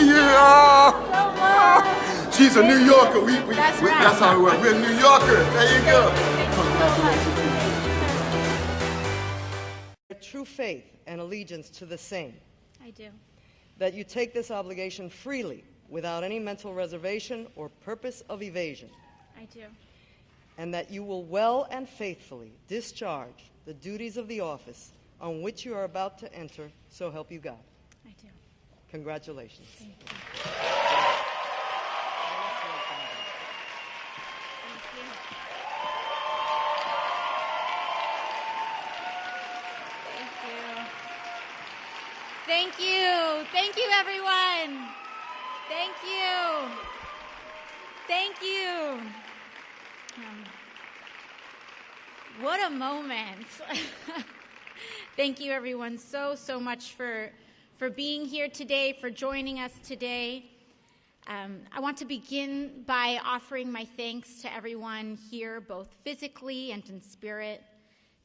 see you. She's a New Yorker. That's how we work. We're New Yorkers. There you go. True faith and allegiance to the same. I do. That you take this obligation freely, without any mental reservation or purpose of evasion. I do. And that you will well and faithfully discharge the duties of the office on which you are about to enter, so help you God. I do. Congratulations. Thank you. Thank you. Thank you, everyone. Thank you. Thank you. What a moment. Thank you, everyone, so much for being here today, for joining us today. I want to begin by offering my thanks to everyone here, both physically and in spirit.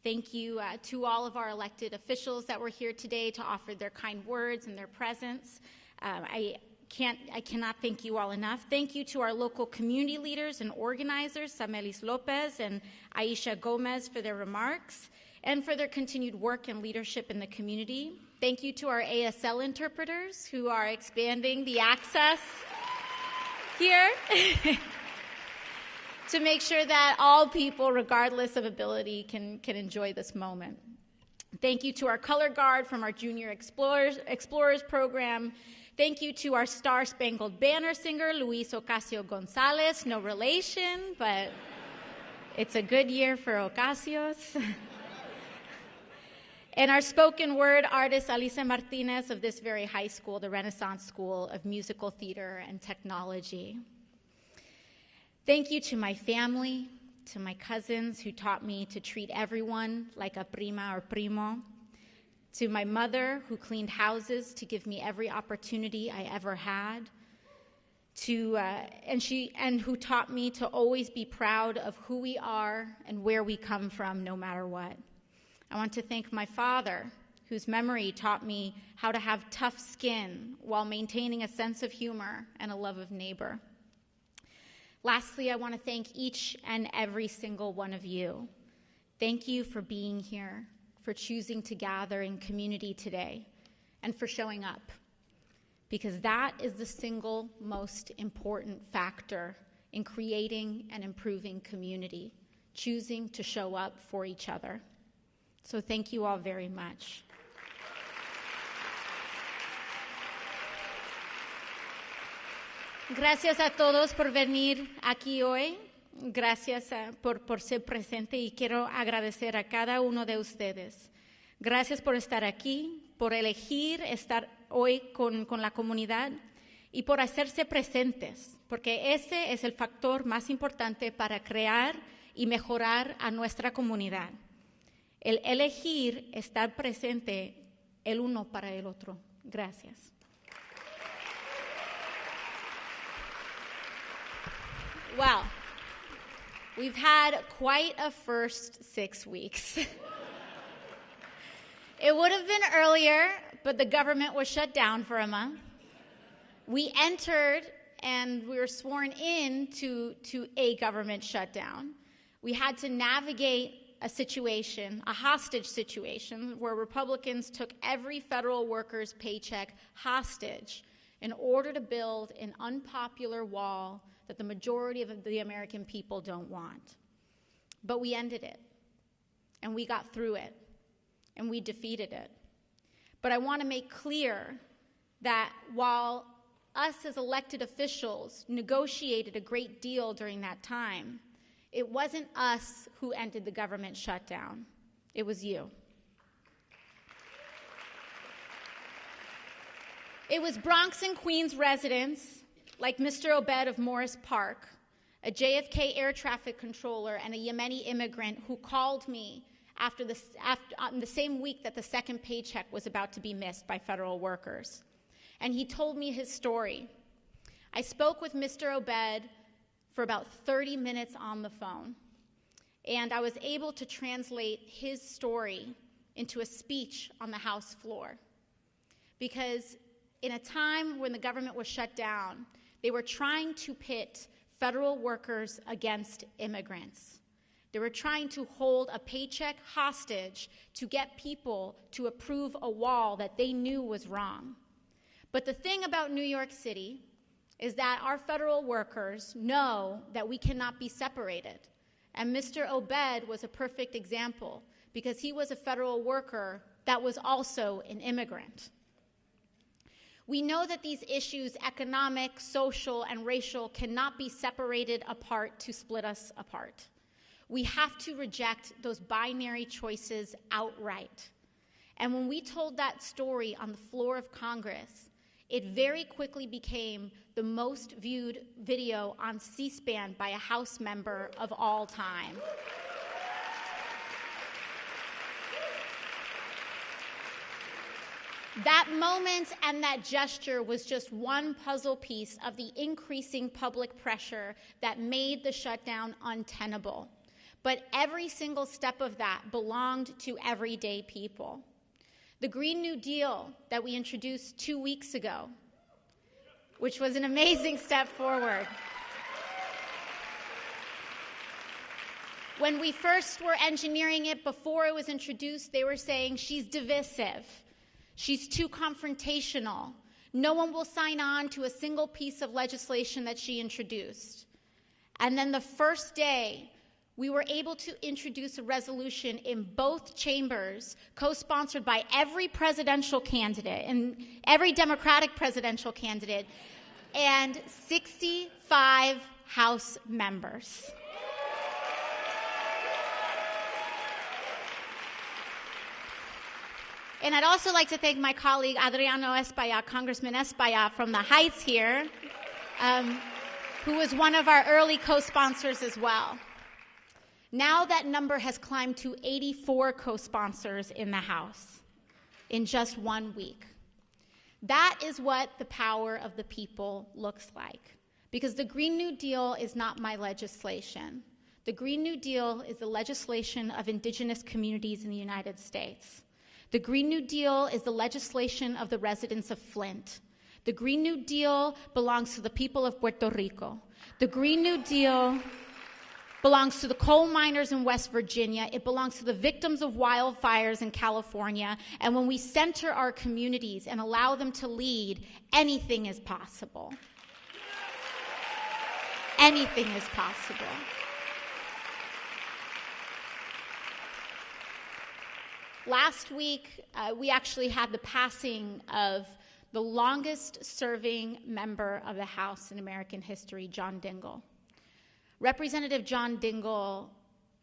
Thank you to all of our elected officials that were here today to offer their kind words and their presence. I cannot thank you all enough. Thank you to our local community leaders and organizers, Samelis Lopez and Aisha Gomez, for their remarks and for their continued work and leadership in the community. Thank you to our ASL interpreters who are expanding the access here to make sure that all people, regardless of ability, can enjoy this moment. Thank you to our color guard from our Junior Explorers program. Thank you to our Star Spangled Banner singer, Luis Ocasio Gonzalez. No relation, but it's a good year for Ocasios. And our spoken word artist, Alicia Martinez, of this very high school, the Renaissance School of Musical Theater and Technology. Thank you to my family, to my cousins who taught me to treat everyone like a prima or primo, to my mother who cleaned houses to give me every opportunity I ever had, and who taught me to always be proud of who we are and where we come from, no matter what. I want to thank my father, whose memory taught me how to have tough skin while maintaining a sense of humor and a love of neighbor. Lastly, I want to thank each and every single one of you. Thank you for being here, for choosing to gather in community today, and for showing up, because that is the single most important factor in creating and improving community, choosing to show up for each other. So thank you all very much. Gracias a todos por venir aquí hoy. Gracias por ser presente, y quiero agradecer a cada uno de ustedes. Gracias por estar aquí, por elegir estar hoy con la comunidad y por hacerse presentes, porque ese es el factor más importante para crear y mejorar a nuestra comunidad. El elegir estar presente el uno para el otro. Gracias. Wow. We've had quite a first 6 weeks. It would have been earlier, but the government was shut down for a month. We entered and we were sworn in to a government shutdown. We had to navigate a situation, a hostage situation, where Republicans took every federal worker's paycheck hostage in order to build an unpopular wall that the majority of the American people don't want. But we ended it, and we got through it, and we defeated it. But I want to make clear that while us as elected officials negotiated a great deal during that time, it wasn't us who ended the government shutdown. It was you. It was Bronx and Queens residents like Mr. Obed of Morris Park, a JFK air traffic controller and a Yemeni immigrant who called me on the same week that the second paycheck was about to be missed by federal workers. And he told me his story. I spoke with Mr. Obed for about 30 minutes on the phone, and I was able to translate his story into a speech on the House floor. Because in a time when the government was shut down, they were trying to pit federal workers against immigrants. They were trying to hold a paycheck hostage to get people to approve a wall that they knew was wrong. But the thing about New York City is that our federal workers know that we cannot be separated. And Mr. Obed was a perfect example because he was a federal worker that was also an immigrant. We know that these issues, economic, social, and racial, cannot be separated apart to split us apart. We have to reject those binary choices outright. And when we told that story on the floor of Congress, it very quickly became the most viewed video on C-SPAN by a House member of all time. That moment and that gesture was just one puzzle piece of the increasing public pressure that made the shutdown untenable. But every single step of that belonged to everyday people. The Green New Deal that we introduced 2 weeks ago, which was an amazing step forward. When we first were engineering it, before it was introduced, they were saying she's divisive. She's too confrontational. No one will sign on to a single piece of legislation that she introduced. And then the first day, we were able to introduce a resolution in both chambers, co-sponsored by every presidential candidate and every Democratic presidential candidate, and 65 House members. And I'd also like to thank my colleague Adriano Espaillat, Congressman Espaillat from the Heights here, who was one of our early co-sponsors as well. Now that number has climbed to 84 co-sponsors in the House in just 1 week. That is what the power of the people looks like. Because the Green New Deal is not my legislation. The Green New Deal is the legislation of indigenous communities in the United States. The Green New Deal is the legislation of the residents of Flint. The Green New Deal belongs to the people of Puerto Rico. The Green New Deal belongs to the coal miners in West Virginia. It belongs to the victims of wildfires in California. And when we center our communities and allow them to lead, anything is possible. Anything is possible. Last week, we actually had the passing of the longest-serving member of the House in American history, John Dingell. Representative John Dingell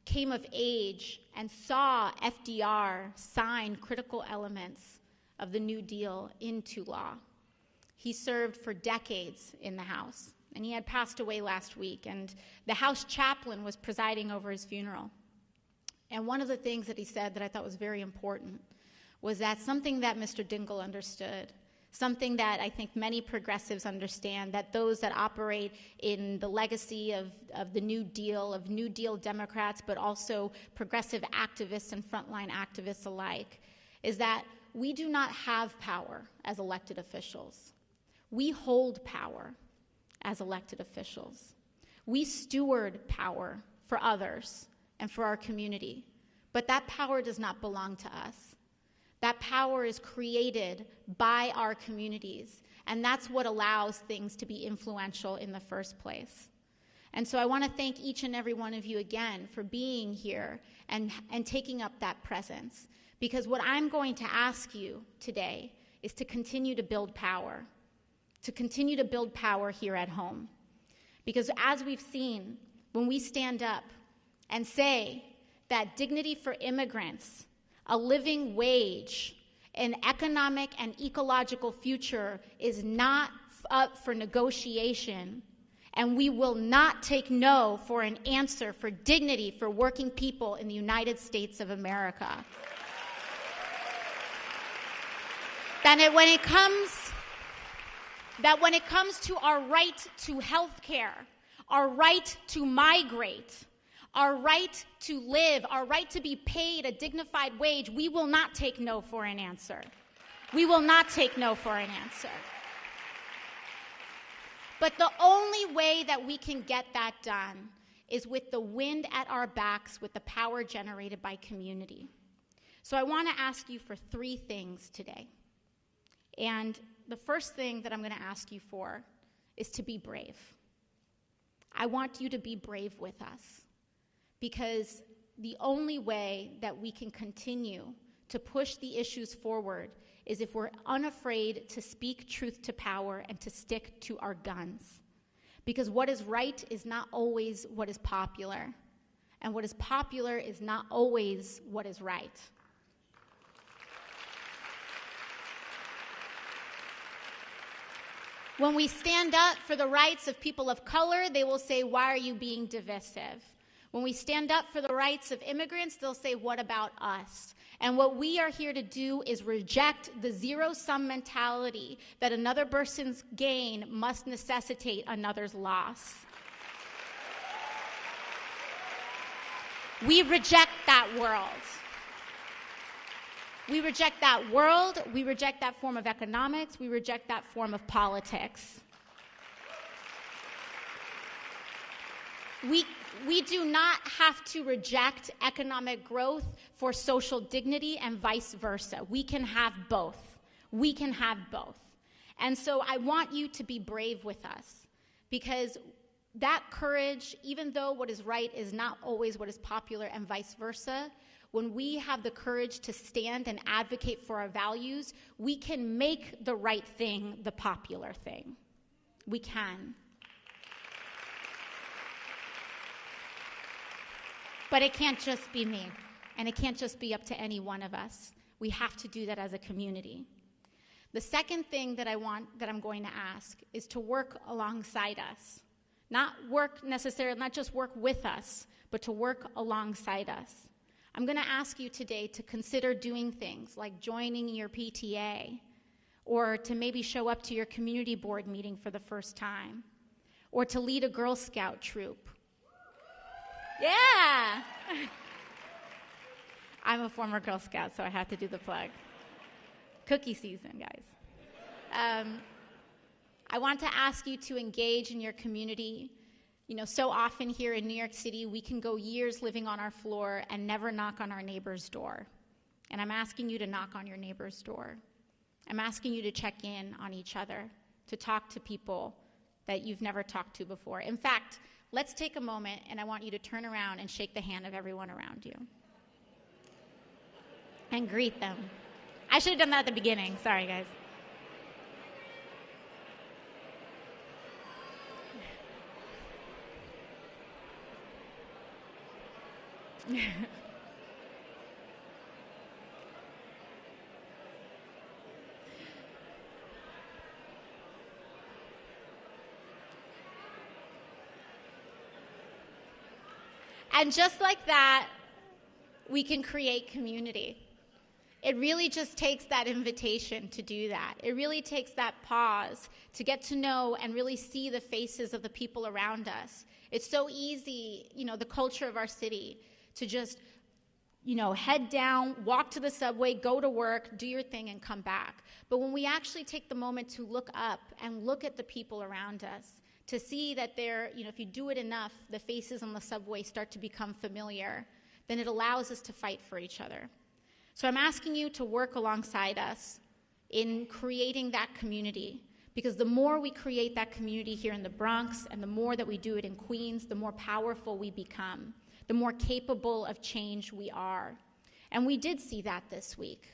came of age and saw FDR sign critical elements of the New Deal into law. He served for decades in the House, and he had passed away last week, and the House chaplain was presiding over his funeral. And one of the things that he said that I thought was very important was that something that Mr. Dingell understood, something that I think many progressives understand, that those that operate in the legacy of the New Deal, of New Deal Democrats, but also progressive activists and frontline activists alike, is that we do not have power as elected officials. We hold power as elected officials. We steward power for others and for our community, but that power does not belong to us. That power is created by our communities, and that's what allows things to be influential in the first place. And so I want to thank each and every one of you again for being here and taking up that presence, because what I'm going to ask you today is to continue to build power, here at home. Because as we've seen, when we stand up and say that dignity for immigrants, a living wage, an economic and ecological future is not up for negotiation, and we will not take no for an answer for dignity for working people in the United States of America. That when it comes to our right to health care, our right to migrate, our right to live, our right to be paid a dignified wage, we will not take no for an answer. We will not take no for an answer. But the only way that we can get that done is with the wind at our backs, with the power generated by community. So I want to ask you for 3 things today. And the first thing that I'm going to ask you for is to be brave. I want you to be brave with us, because the only way that we can continue to push the issues forward is if we're unafraid to speak truth to power and to stick to our guns. Because what is right is not always what is popular, and what is popular is not always what is right. When we stand up for the rights of people of color, they will say, why are you being divisive? When we stand up for the rights of immigrants, they'll say, what about us? And what we are here to do is reject the zero-sum mentality that another person's gain must necessitate another's loss. We reject that world. We reject that world, we reject that form of economics, we reject that form of politics. We do not have to reject economic growth for social dignity and vice versa. We can have both. We can have both. And so I want you to be brave with us, because that courage, even though what is right is not always what is popular and vice versa, when we have the courage to stand and advocate for our values, we can make the right thing the popular thing. We can. But it can't just be me, and it can't just be up to any one of us. We have to do that as a community. The second thing that I'm going to ask is to work alongside us. Not just work with us, but to work alongside us. I'm going to ask you today to consider doing things like joining your PTA, or to maybe show up to your community board meeting for the first time, or to lead a Girl Scout troop. Yeah! I'm a former Girl Scout, so I have to do the plug. Cookie season, guys. I want to ask you to engage in your community. You know, so often here in New York City, we can go years living on our floor and never knock on our neighbor's door. And I'm asking you to knock on your neighbor's door. I'm asking you to check in on each other, to talk to people that you've never talked to before. In fact, let's take a moment, and I want you to turn around and shake the hand of everyone around you. And greet them. I should have done that at the beginning. Sorry, guys. And just like that, we can create community. It really just takes that invitation to do that. It really takes that pause to get to know and really see the faces of the people around us. It's so easy, the culture of our city, to just, head down, walk to the subway, go to work, do your thing, and come back. But when we actually take the moment to look up and look at the people around us, to see that if you do it enough, the faces on the subway start to become familiar, then it allows us to fight for each other. So I'm asking you to work alongside us in creating that community, because the more we create that community here in the Bronx and the more that we do it in Queens, the more powerful we become, the more capable of change we are. And we did see that this week.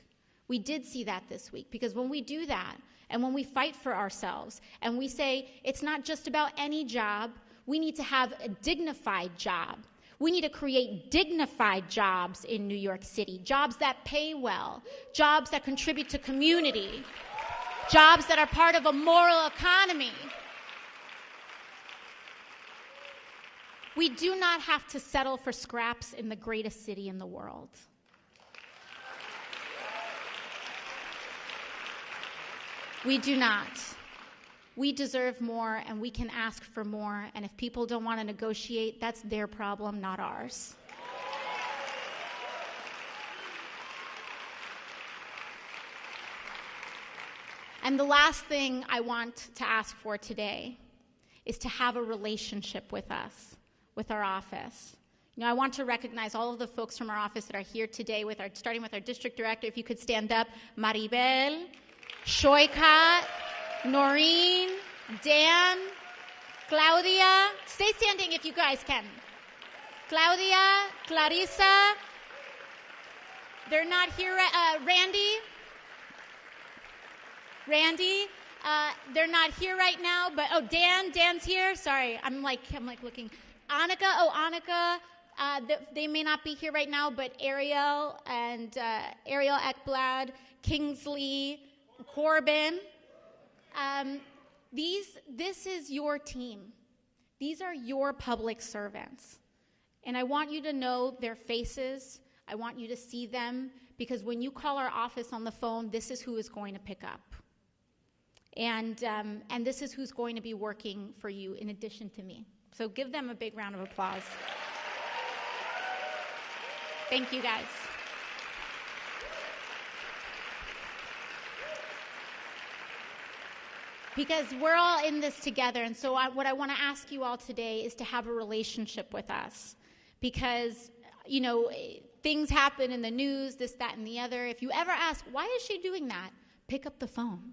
Because when we do that, and when we fight for ourselves, and we say, it's not just about any job, we need to have a dignified job. We need to create dignified jobs in New York City, jobs that pay well, jobs that contribute to community, jobs that are part of a moral economy. We do not have to settle for scraps in the greatest city in the world. We do not. We deserve more, and we can ask for more, and if people don't want to negotiate, that's their problem, not ours. And the last thing I want to ask for today is to have a relationship with us, with our office. You know, I want to recognize all of the folks from our office that are here today, starting with our district director. If you could stand up, Maribel, Shoika, Noreen, Dan, Claudia. Stay standing if you guys can. Claudia, Clarissa. They're not here. Randy, they're not here right now, but Dan's here. Sorry, I'm like looking. Annika, they may not be here right now, but Ariel Ekblad, Kingsley, Corbin. This is your team. These are your public servants. And I want you to know their faces. I want you to see them, because when you call our office on the phone, this is who is going to pick up. And this is who's going to be working for you in addition to me. So give them a big round of applause. Thank you, guys. Because we're all in this together, and so what I want to ask you all today is to have a relationship with us. Because, you know, things happen in the news, this, that, and the other. If you ever ask, why is she doing that? Pick up the phone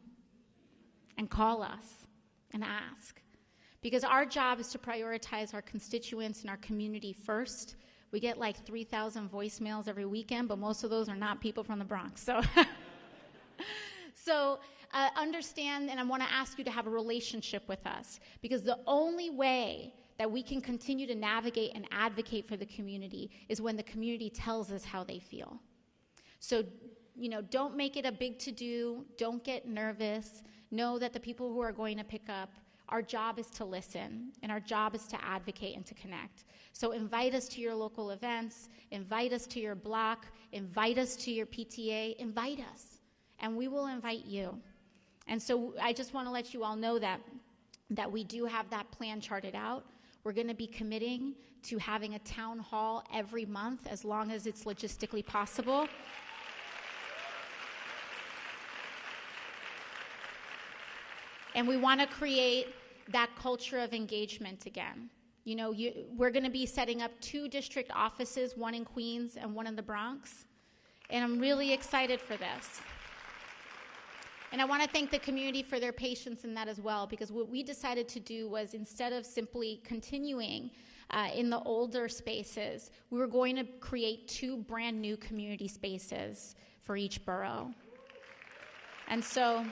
and call us and ask. Because our job is to prioritize our constituents and our community first. We get like 3,000 voicemails every weekend, but most of those are not people from the Bronx. So understand, and I want to ask you to have a relationship with us, because the only way that we can continue to navigate and advocate for the community is when the community tells us how they feel. So, you know, don't make it a big to-do. Don't get nervous. Know that the people who are going to pick up, our job is to listen, and our job is to advocate and to connect. So invite us to your local events, invite us to your block, invite us to your PTA, invite us, and we will invite you. And so I just want to let you all know that we do have that plan charted out. We're going to be committing to having a town hall every month as long as it's logistically possible. And we want to create that culture of engagement again. You know, we're going to be setting up 2 district offices, one in Queens and one in the Bronx. And I'm really excited for this. And I want to thank the community for their patience in that as well, because what we decided to do was, instead of simply continuing in the older spaces, we were going to create 2 brand new community spaces for each borough. And so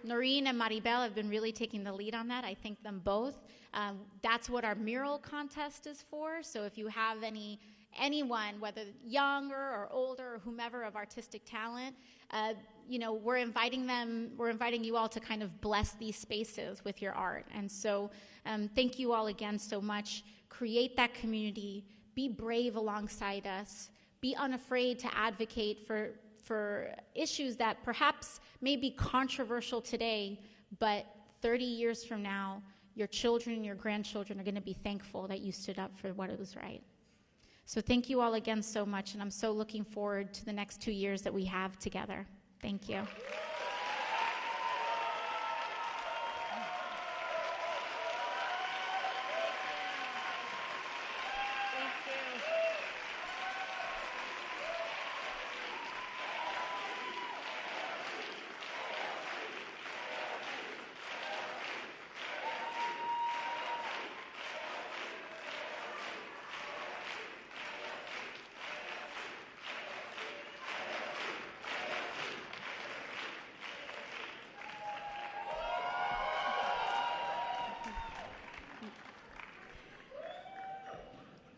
Noreen and Maribel have been really taking the lead on that. I thank them both. That's what our mural contest is for. So if you have anyone, whether younger or older or whomever, of artistic talent, you know, we're inviting you all to kind of bless these spaces with your art. And so thank you all again so much. Create that community. Be brave alongside us. Be unafraid to advocate for issues that perhaps may be controversial today, but 30 years from now, your children and your grandchildren are going to be thankful that you stood up for what was right. So thank you all again so much, and I'm so looking forward to the next 2 years that we have together. Thank you.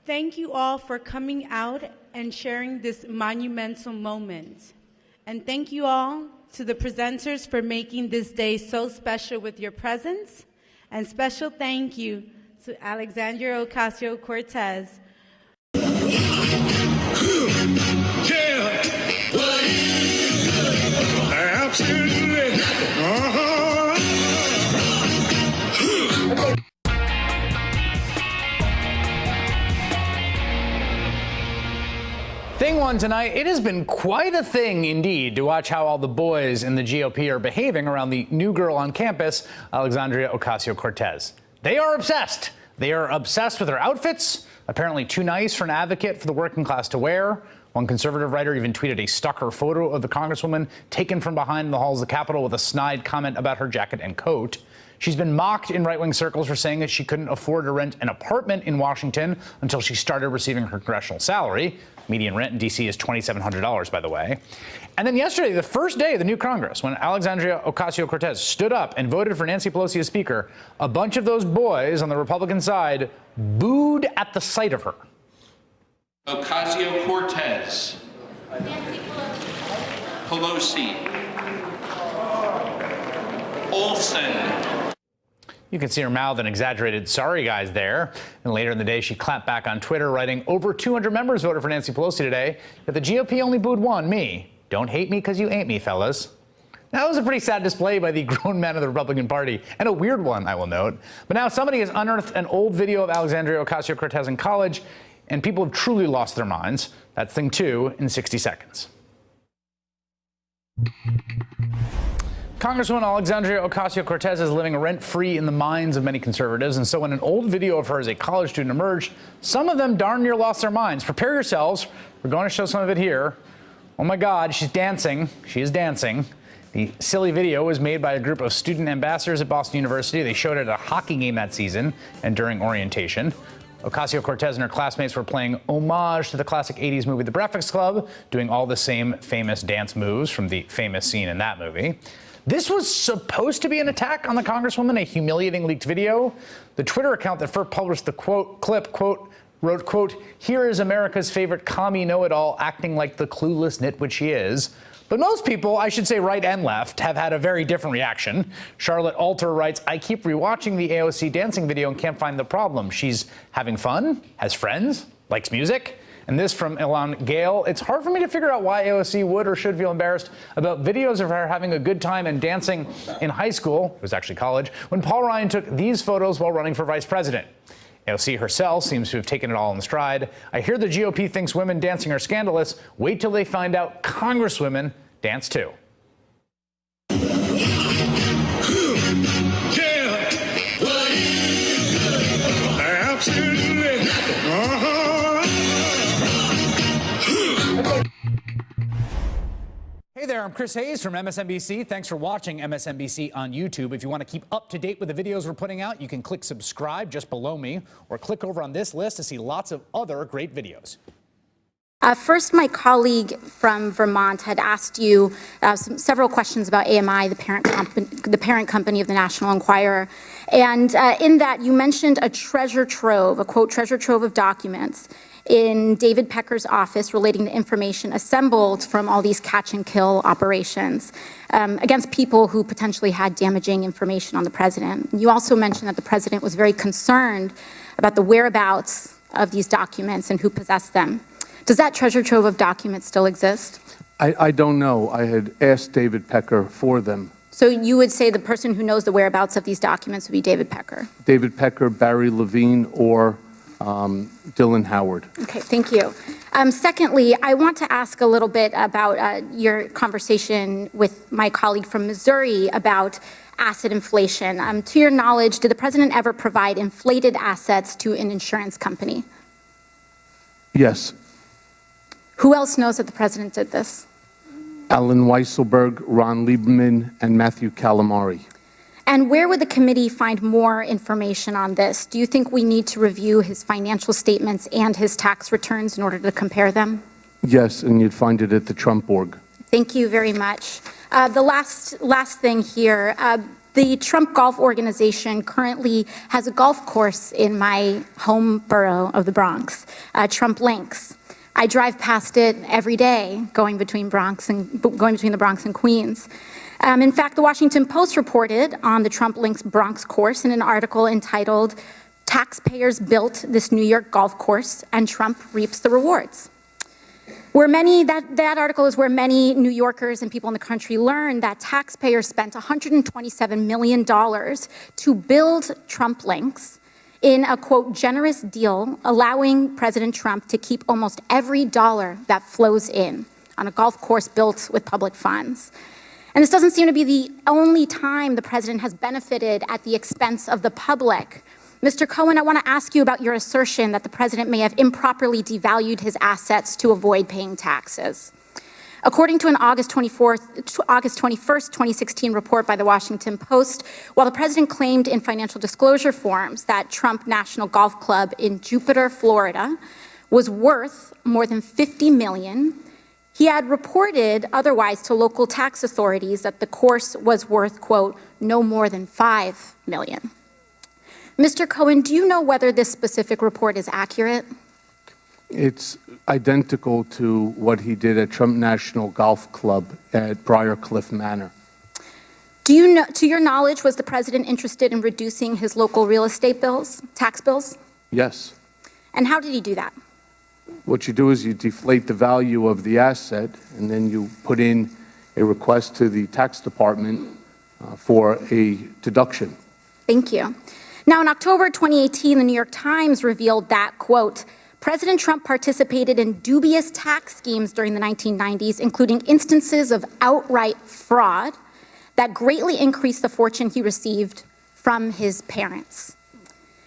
Thank you all for coming out and sharing this monumental moment. And thank you all to the presenters for making this day so special with your presence. And special thank you to Alexandria Ocasio-Cortez. Yeah. Absolutely. Thing one. one tonight. It has been quite a thing indeed to watch how all the boys in the GOP are behaving around the new girl on campus, Alexandria Ocasio-Cortez. They are obsessed. They are obsessed with her outfits, apparently too nice for an advocate for the working class to wear. One conservative writer even tweeted a stalker photo of the congresswoman taken from behind the halls of the Capitol with a snide comment about her jacket and coat. She's been mocked in right-wing circles for saying that she couldn't afford to rent an apartment in Washington until she started receiving her congressional salary. Median rent in D.C. is $2,700, by the way. And then yesterday, the first day of the new Congress, when Alexandria Ocasio-Cortez stood up and voted for Nancy Pelosi as Speaker, a bunch of those boys on the Republican side booed at the sight of her. Ocasio-Cortez, Pelosi, Olsen. You can see her mouth an exaggerated "sorry guys" there. And later in the day, she clapped back on Twitter, writing, "Over 200 members voted for Nancy Pelosi today, but the GOP only booed one, me. Don't hate me because you ain't me, fellas." That was a pretty sad display by the grown men of the Republican Party, and a weird one, I will note. But now somebody has unearthed an old video of Alexandria Ocasio-Cortez in college, and people have truly lost their minds. That's thing 2 in 60 seconds. Congresswoman Alexandria Ocasio-Cortez is living rent-free in the minds of many conservatives, and so when an old video of her as a college student emerged, some of them darn near lost their minds. Prepare yourselves. We're going to show some of it here. Oh my God, she's dancing. She is dancing. The silly video was made by a group of student ambassadors at Boston University. They showed it at a hockey game that season and during orientation. Ocasio-Cortez and her classmates were playing homage to the classic 80s movie The Breakfast Club, doing all the same famous dance moves from the famous scene in that movie. This was supposed to be an attack on the Congresswoman, a humiliating leaked video. The Twitter account that first published the clip, wrote, quote, "Here is America's favorite commie know-it-all acting like the clueless nitwit she is." But most people, I should say right and left, have had a very different reaction. Charlotte Alter writes, "I keep rewatching the AOC dancing video and can't find the problem. She's having fun, has friends, likes music." And this from Ilan Gale, "It's hard for me to figure out why AOC would or should feel embarrassed about videos of her having a good time and dancing in high school," it was actually college, "when Paul Ryan took these photos while running for vice president." AOC herself seems to have taken it all in stride. "I hear the GOP thinks women dancing are scandalous. Wait till they find out congresswomen dance too." Hey there, I'm Chris Hayes from MSNBC. Thanks for watching MSNBC on YouTube. If you want to keep up to date with the videos we're putting out, you can click subscribe just below me or click over on this list to see lots of other great videos. First, my colleague from Vermont had asked you several questions about AMI, the parent company of the National Enquirer. And in that, you mentioned a treasure trove, a quote, treasure trove of documents in David Pecker's office relating to information assembled from all these catch and kill operations against people who potentially had damaging information on the president. You also mentioned that the president was very concerned about the whereabouts of these documents and who possessed them. Does that treasure trove of documents still exist? I don't know. I had asked David Pecker for them. So you would say the person who knows the whereabouts of these documents would be David Pecker? David Pecker, Barry Levine, or Dylan Howard. Okay, thank you. Secondly, I want to ask a little bit about your conversation with my colleague from Missouri about asset inflation. To your knowledge, did the president ever provide inflated assets to an insurance company? Yes. Who else knows that the president did this? Alan Weisselberg, Ron Lieberman, and Matthew Calamari. And where would the committee find more information on this? Do you think we need to review his financial statements and his tax returns in order to compare them? Yes, and you'd find it at the Trump org. Thank you very much. The last thing here, the Trump Golf Organization currently has a golf course in my home borough of the Bronx, Trump Links. I drive past it every day, going between the Bronx and Queens. In fact, the Washington Post reported on the Trump Links Bronx course in an article entitled, "Taxpayers Built This New York Golf Course and Trump Reaps the Rewards." That article is where many New Yorkers and people in the country learned that taxpayers spent $127 million to build Trump Links in a, quote, generous deal allowing President Trump to keep almost every dollar that flows in on a golf course built with public funds. And this doesn't seem to be the only time the president has benefited at the expense of the public. Mr. Cohen, I want to ask you about your assertion that the president may have improperly devalued his assets to avoid paying taxes. According to an August 21st, 2016 report by the Washington Post, while the president claimed in financial disclosure forms that Trump National Golf Club in Jupiter, Florida, was worth more than $50 million, he had reported otherwise to local tax authorities that the course was worth, quote, no more than $5 million. Mr. Cohen, do you know whether this specific report is accurate? It's identical to what he did at Trump National Golf Club at Briarcliff Manor. Do you know, to your knowledge, was the president interested in reducing his local real estate bills, tax bills? Yes. And how did he do that? What you do is you deflate the value of the asset, and then you put in a request to the tax department for a deduction. Thank you. Now, in October 2018, the New York Times revealed that, quote, President Trump participated in dubious tax schemes during the 1990s, including instances of outright fraud that greatly increased the fortune he received from his parents.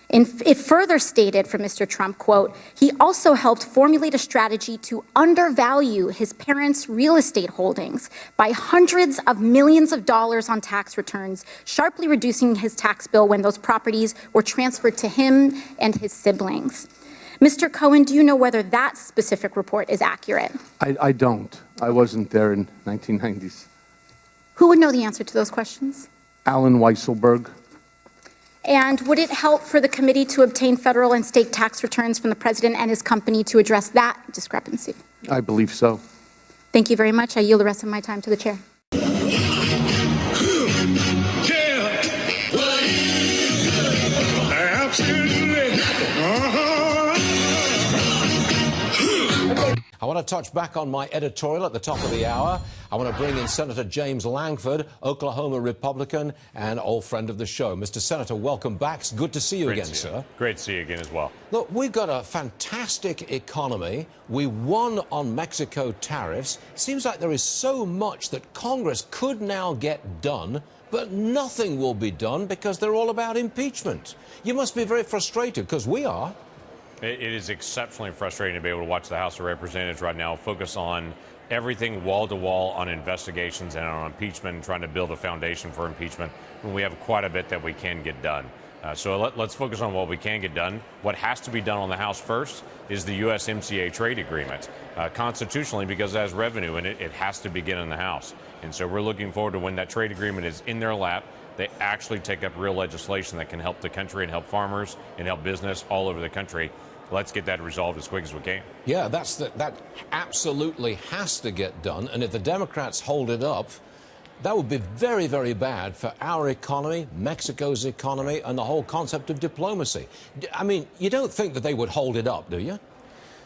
It further stated from Mr. Trump, quote, he also helped formulate a strategy to undervalue his parents' real estate holdings by hundreds of millions of dollars on tax returns, sharply reducing his tax bill when those properties were transferred to him and his siblings. Mr. Cohen, do you know whether that specific report is accurate? I don't. I wasn't there in 1990s. Who would know the answer to those questions? Alan Weisselberg. And would it help for the committee to obtain federal and state tax returns from the president and his company to address that discrepancy? I believe so. Thank you very much. I yield the rest of my time to the chair. I want to touch back on my editorial at the top of the hour. I want to bring in Senator James Langford, Oklahoma Republican and old friend of the show. Mr. Senator, welcome back. It's good to see you again, sir. Great to see you again as well. Look, we've got a fantastic economy. We won on Mexico tariffs. Seems like there is so much that Congress could now get done, but nothing will be done because they're all about impeachment. You must be very frustrated, because we are. It is exceptionally frustrating to be able to watch the House of Representatives right now focus on everything wall to wall on investigations and on impeachment and trying to build a foundation for impeachment when we have quite a bit that we can get done. So let's focus on what we can get done. What has to be done on the House first is the USMCA trade agreement. Constitutionally, because it has revenue in it, it has to begin in the House. And so we're looking forward to when that trade agreement is in their lap, they actually take up real legislation that can help the country and help farmers and help business all over the country. Let's get that resolved as quick as we can. Yeah, that absolutely has to get done. And if the Democrats hold it up, that would be very, very bad for our economy, Mexico's economy, and the whole concept of diplomacy. I mean, you don't think that they would hold it up, do you?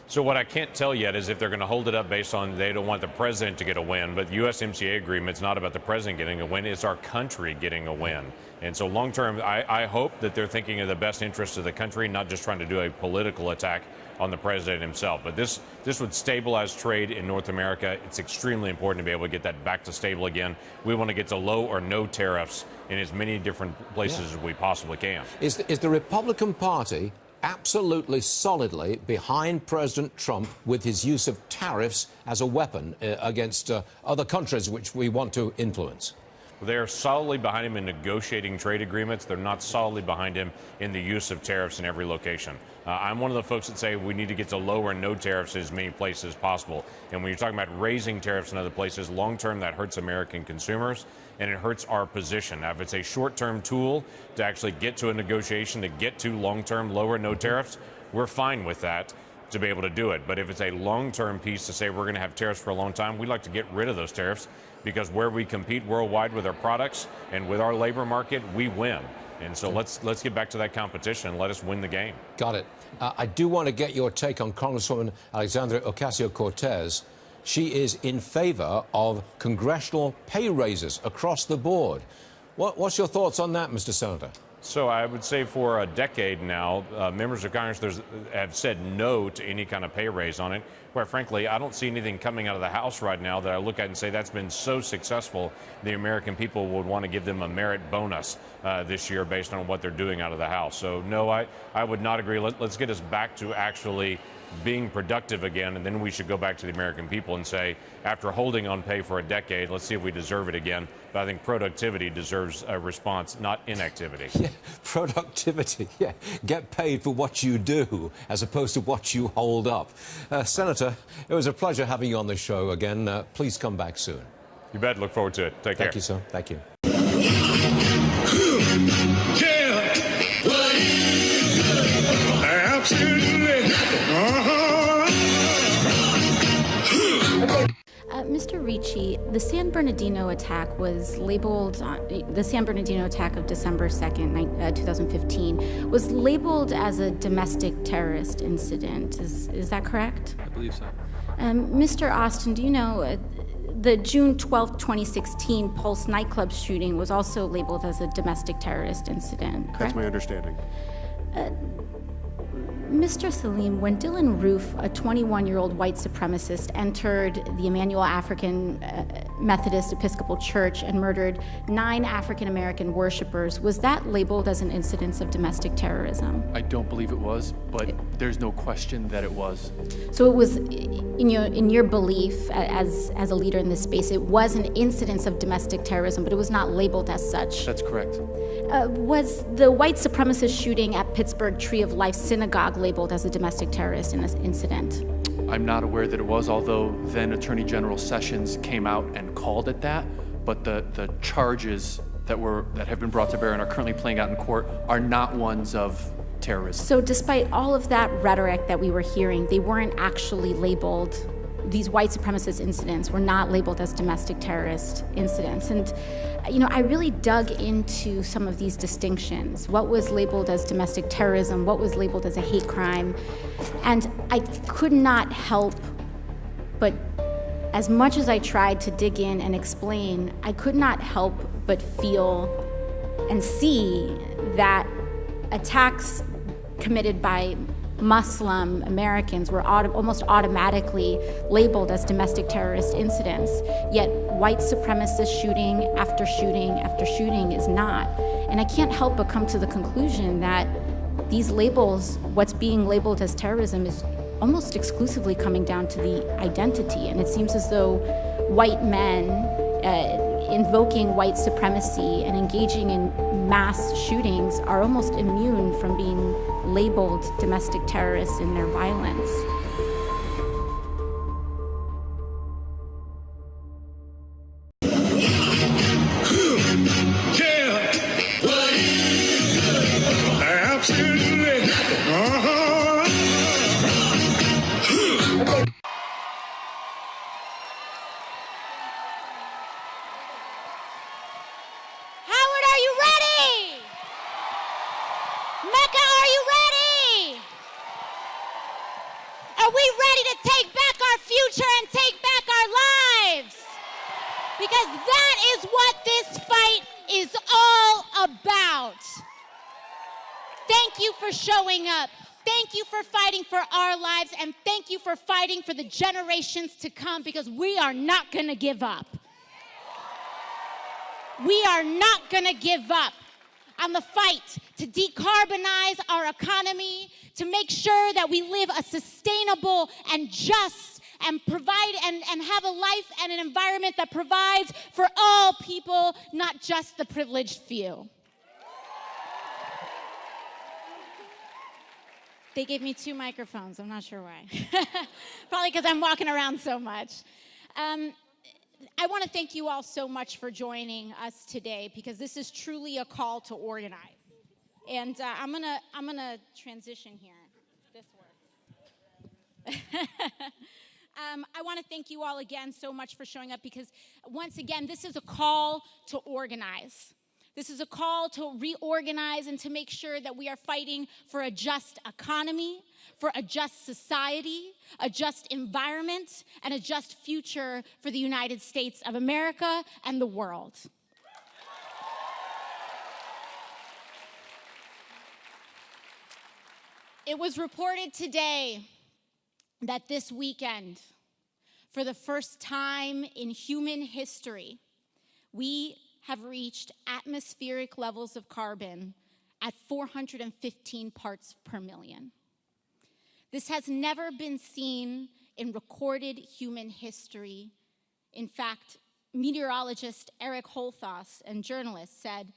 So what I can't tell yet is if they're going to hold it up based on they don't want the president to get a win. But the USMCA agreement's not about the president getting a win. It's our country getting a win. And so long term, I hope that they're thinking of the best interests of the country, not just trying to do a political attack on the president himself. But this would stabilize trade in North America. It's extremely important to be able to get that back to stable again. We want to get to low or no tariffs in as many different places as we possibly can. Is the Republican Party absolutely solidly behind President Trump with his use of tariffs as a weapon against other countries which we want to influence? They're solidly behind him in negotiating trade agreements. They're not solidly behind him in the use of tariffs in every location. I'm one of the folks that say we need to get to low or no tariffs in as many places as possible. And when you're talking about raising tariffs in other places, long term, that hurts American consumers and it hurts our position. Now, if it's a short-term tool to actually get to a negotiation, to get to long-term low or no tariffs, we're fine with that to be able to do it. But if it's a long-term piece to say we're going to have tariffs for a long time, we'd like to get rid of those tariffs because where we compete worldwide with our products and with our labor market, we win. And so let's get back to that competition and let us win the game. Got it. I do want to get your take on Congresswoman Alexandria Ocasio-Cortez. She is in favor of congressional pay raises across the board. What's your thoughts on that, Mr. Senator? So I would say for a decade now, members of Congress have said no to any kind of pay raise on it. Quite frankly, I don't see anything coming out of the House right now that I look at and say that's been so successful, the American people would want to give them a merit bonus this year based on what they're doing out of the House. So no, I would not agree. Let's get us back to actually being productive again, and then we should go back to the American people and say, after holding on pay for a decade, let's see if we deserve it again. But I think productivity deserves a response, not inactivity. Yeah, productivity, yeah. Get paid for what you do as opposed to what you hold up. Senator, it was a pleasure having you on the show again. Please come back soon. You bet. Look forward to it. Take care. Thank you, sir. Thank you. Yeah. Absolutely. Mr. Ricci, the San Bernardino attack was labeled, the San Bernardino attack of December 2nd, 2015, was labeled as a domestic terrorist incident. Is that correct? I believe so. Mr. Austin, do you know the June 12th, 2016 Pulse nightclub shooting was also labeled as a domestic terrorist incident, correct? That's my understanding. Mr. Salim, when Dylan Roof, a 21-year-old white supremacist, entered the Emmanuel African Methodist Episcopal Church and murdered 9 African-American worshipers, was that labeled as an incidence of domestic terrorism? I don't believe it was, but there's no question that it was. So it was, in your belief as a leader in this space, it was an incidence of domestic terrorism, but it was not labeled as such. That's correct. Was the white supremacist shooting at Pittsburgh Tree of Life Synagogue labeled as a domestic terrorist incident? I'm not aware that it was, although then Attorney General Sessions came out and called it that, but the charges that have been brought to bear and are currently playing out in court are not ones of terrorism. So despite all of that rhetoric that we were hearing, they weren't actually labeled, these white supremacist incidents were not labeled as domestic terrorist incidents. And I really dug into some of these distinctions. What was labeled as domestic terrorism, what was labeled as a hate crime, and I could not help but, as much as I tried to dig in and explain, I could not help but feel and see that attacks committed by Muslim Americans were almost automatically labeled as domestic terrorist incidents, yet white supremacist shooting after shooting after shooting is not. And I can't help but come to the conclusion that these labels, what's being labeled as terrorism, is almost exclusively coming down to the identity. And it seems as though white men invoking white supremacy and engaging in mass shootings are almost immune from being labeled domestic terrorists in their violence. For fighting for the generations to come, because we are not going to give up. We are not going to give up on the fight to decarbonize our economy, to make sure that we live a sustainable and just and provide and have a life and an environment that provides for all people, not just the privileged few. They gave me 2 microphones. I'm not sure why. Probably because I'm walking around so much. I want to thank you all so much for joining us today, because this is truly a call to organize. And I'm gonna transition here. This works. I want to thank you all again so much for showing up, because once again, this is a call to organize. This is a call to reorganize and to make sure that we are fighting for a just economy, for a just society, a just environment, and a just future for the United States of America and the world. It was reported today that this weekend, for the first time in human history, we have reached atmospheric levels of carbon at 415 parts per million. This has never been seen in recorded human history. In fact, meteorologist Eric Holthus and journalists said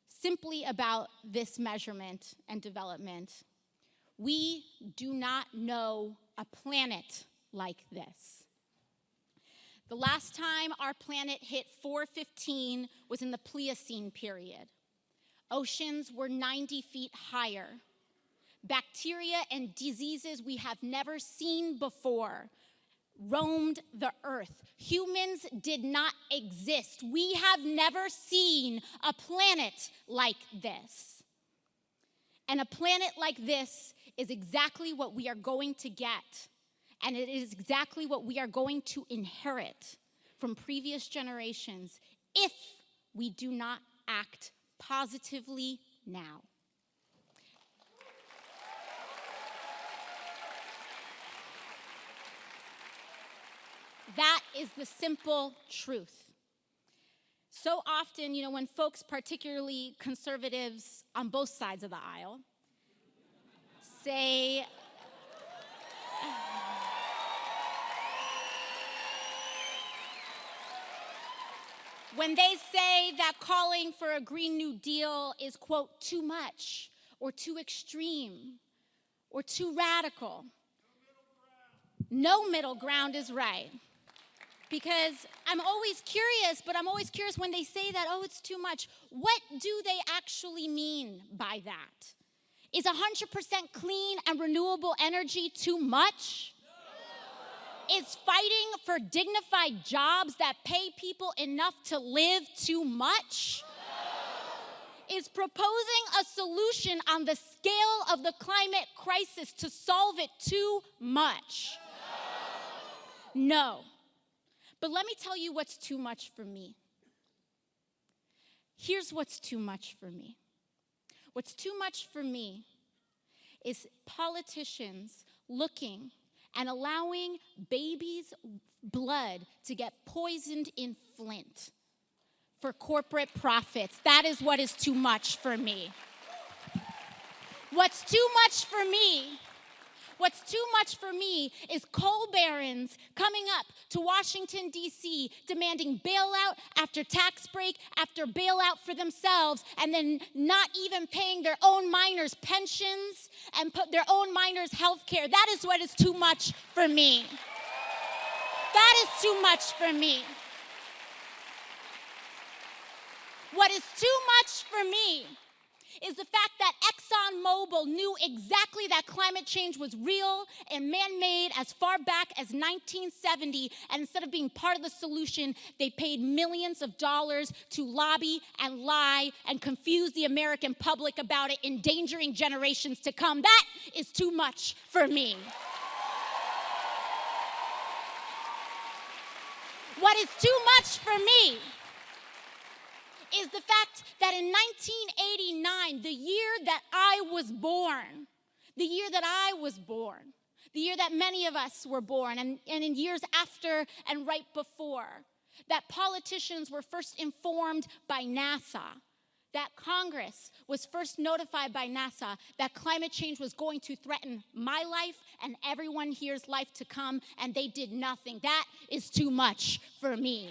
simply about this measurement and development, we do not know a planet like this. The last time our planet hit 415 was in the Pliocene period. Oceans were 90 feet higher. Bacteria and diseases we have never seen before roamed the earth. Humans did not exist. We have never seen a planet like this. And a planet like this is exactly what we are going to get. And it is exactly what we are going to inherit from previous generations if we do not act positively now. That is the simple truth. So often, when folks, particularly conservatives on both sides of the aisle, say, when they say that calling for a Green New Deal is, quote, too much or too extreme or too radical, no middle ground is right. Because I'm always curious, but I'm always curious when they say that, oh, it's too much. What do they actually mean by that? Is 100% clean and renewable energy too much? No. Is fighting for dignified jobs that pay people enough to live too much? No. Is proposing a solution on the scale of the climate crisis to solve it too much? No. No. But let me tell you what's too much for me. Here's what's too much for me. What's too much for me is politicians looking and allowing babies' blood to get poisoned in Flint for corporate profits. That is what is too much for me. What's too much for me is coal barons coming up to Washington, D.C., demanding bailout after tax break after bailout for themselves, and then not even paying their own miners' pensions and their own miners' health care. That is what is too much for me. That is too much for me. What is too much for me is the fact that ExxonMobil knew exactly that climate change was real and man-made as far back as 1970, and instead of being part of the solution, they paid millions of dollars to lobby and lie and confuse the American public about it, endangering generations to come. That is too much for me. What is too much for me is the fact that in 1989, the year that I was born, the year that many of us were born, and in years after and right before, that politicians were first informed by NASA, that Congress was first notified by NASA that climate change was going to threaten my life and everyone here's life to come, and they did nothing. That is too much for me.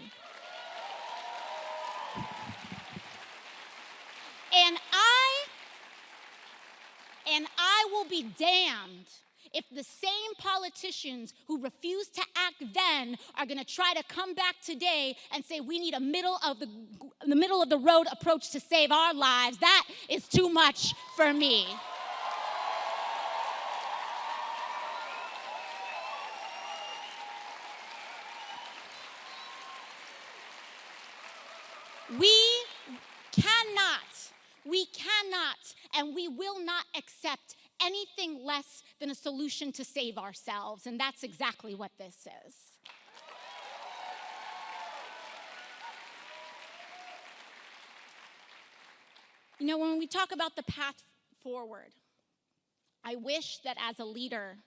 And I will be damned if the same politicians who refused to act then are going to try to come back today and say we need a middle of the road approach to save our lives. That is too much for me. We cannot, and we will not accept anything less than a solution to save ourselves, and that's exactly what this is. When we talk about the path forward, I wish that as a leader,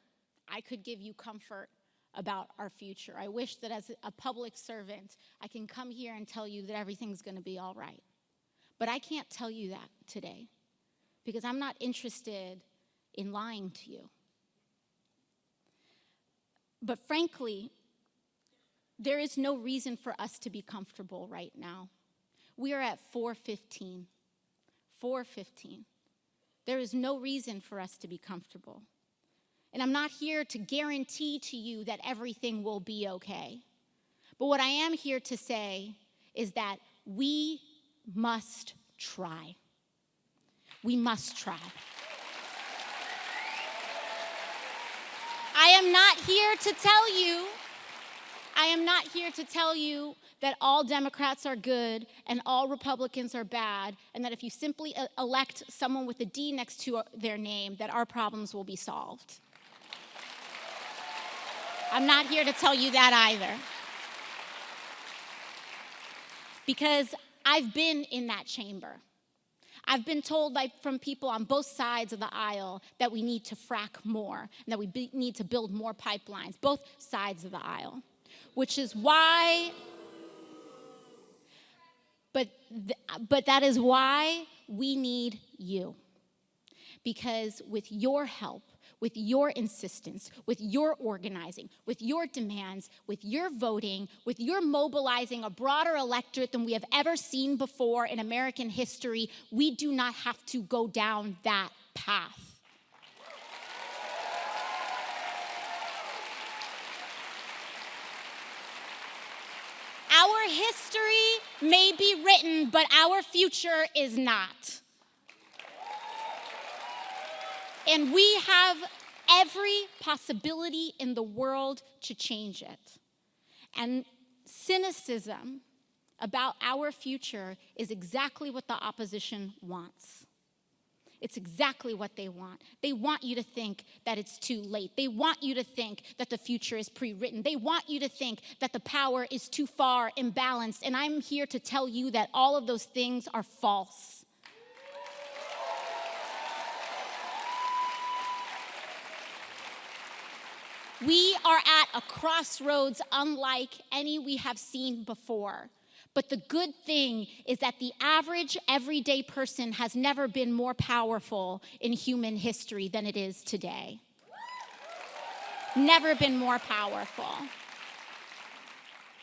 I could give you comfort about our future. I wish that as a public servant, I can come here and tell you that everything's going to be all right. But I can't tell you that today because I'm not interested in lying to you. But frankly, there is no reason for us to be comfortable right now. We are at 4:15. 4:15. There is no reason for us to be comfortable. And I'm not here to guarantee to you that everything will be okay. But what I am here to say is that we must try. We must try. I am not here to tell you that all Democrats are good and all Republicans are bad, and that if you simply elect someone with a D next to their name, that our problems will be solved. I'm not here to tell you that either. Because I've been in that chamber. I've been told from people on both sides of the aisle that we need to frack more, and that we need to build more pipelines, both sides of the aisle, which is why, but that is why we need you. Because with your help, with your insistence, with your organizing, with your demands, with your voting, with your mobilizing a broader electorate than we have ever seen before in American history, we do not have to go down that path. Our history may be written, but our future is not. And we have every possibility in the world to change it. And cynicism about our future is exactly what the opposition wants. It's exactly what they want. They want you to think that it's too late. They want you to think that the future is pre-written. They want you to think that the power is too far imbalanced. And I'm here to tell you that all of those things are false. We are at a crossroads unlike any we have seen before. But the good thing is that the average everyday person has never been more powerful in human history than it is today. Never been more powerful.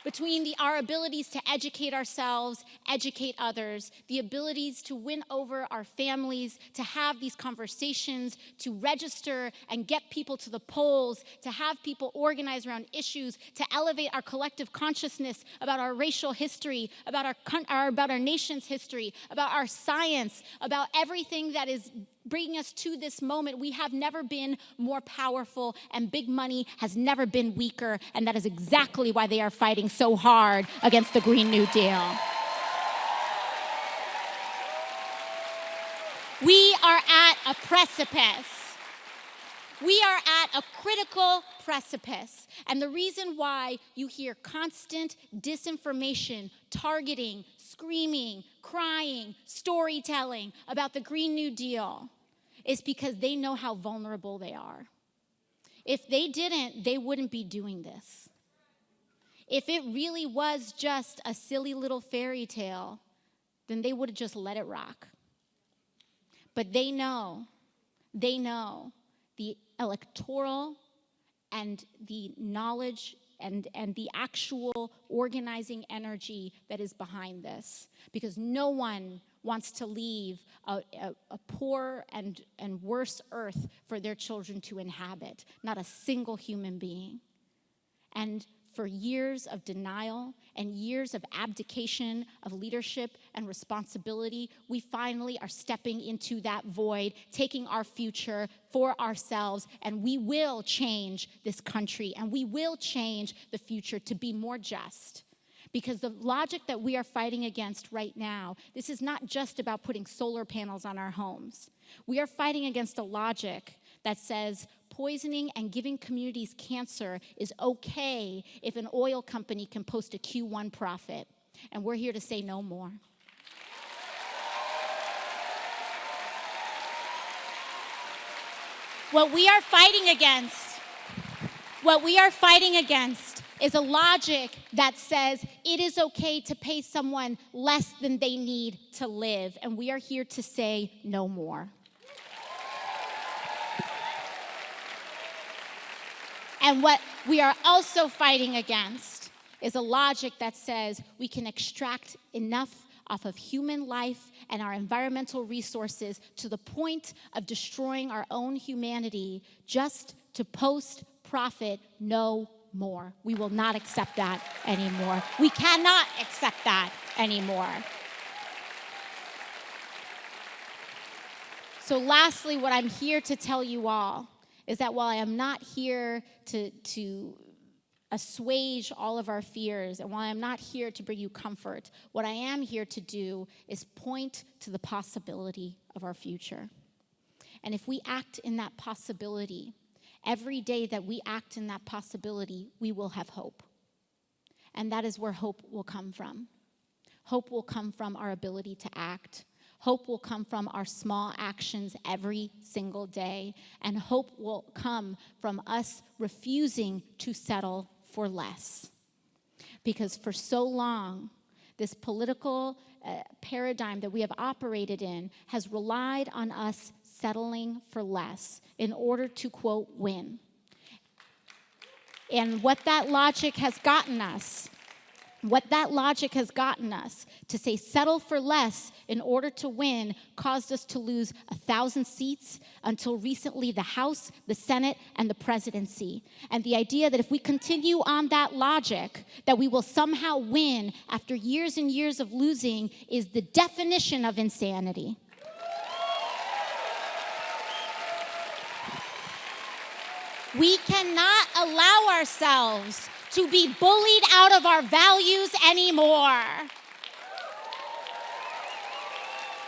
Between our abilities to educate ourselves, educate others, the abilities to win over our families, to have these conversations, to register and get people to the polls, to have people organize around issues, to elevate our collective consciousness about our racial history, about our nation's history, about our science, about everything that is bringing us to this moment. We have never been more powerful, and big money has never been weaker, and that is exactly why they are fighting so hard against the Green New Deal. We are at a precipice. We are at a critical precipice. And the reason why you hear constant disinformation, targeting, screaming, crying, storytelling about the Green New Deal is because they know how vulnerable they are. If they didn't, they wouldn't be doing this. If it really was just a silly little fairy tale, then they would have just let it rock. But they know the electoral and the knowledge and the actual organizing energy that is behind this. Because no one wants to leave a poor and worse earth for their children to inhabit. Not a single human being. And for years of denial and years of abdication of leadership and responsibility, we finally are stepping into that void, taking our future for ourselves, and we will change this country, and we will change the future to be more just. Because the logic that we are fighting against right now, this is not just about putting solar panels on our homes. We are fighting against a logic that says poisoning and giving communities cancer is okay if an oil company can post a Q1 profit. And we're here to say no more. What we are fighting against is a logic that says it is okay to pay someone less than they need to live. And we are here to say no more. And what we are also fighting against is a logic that says we can extract enough off of human life and our environmental resources to the point of destroying our own humanity just to post-profit no more. We will not accept that anymore. We cannot accept that anymore. So lastly, what I'm here to tell you all is that while I am not here to assuage all of our fears, and while I'm not here to bring you comfort, what I am here to do is point to the possibility of our future. And if we act in that possibility, every day that we act in that possibility, we will have hope. And that is where hope will come from. Hope will come from our ability to act. Hope will come from our small actions every single day. And hope will come from us refusing to settle for less. Because for so long, this political paradigm that we have operated in has relied on us settling for less in order to, quote, win. And what that logic has gotten us to say settle for less in order to win caused us to lose 1,000 seats until recently the House, the Senate, and the presidency. And the idea that if we continue on that logic, that we will somehow win after years and years of losing is the definition of insanity. We cannot allow ourselves to be bullied out of our values anymore.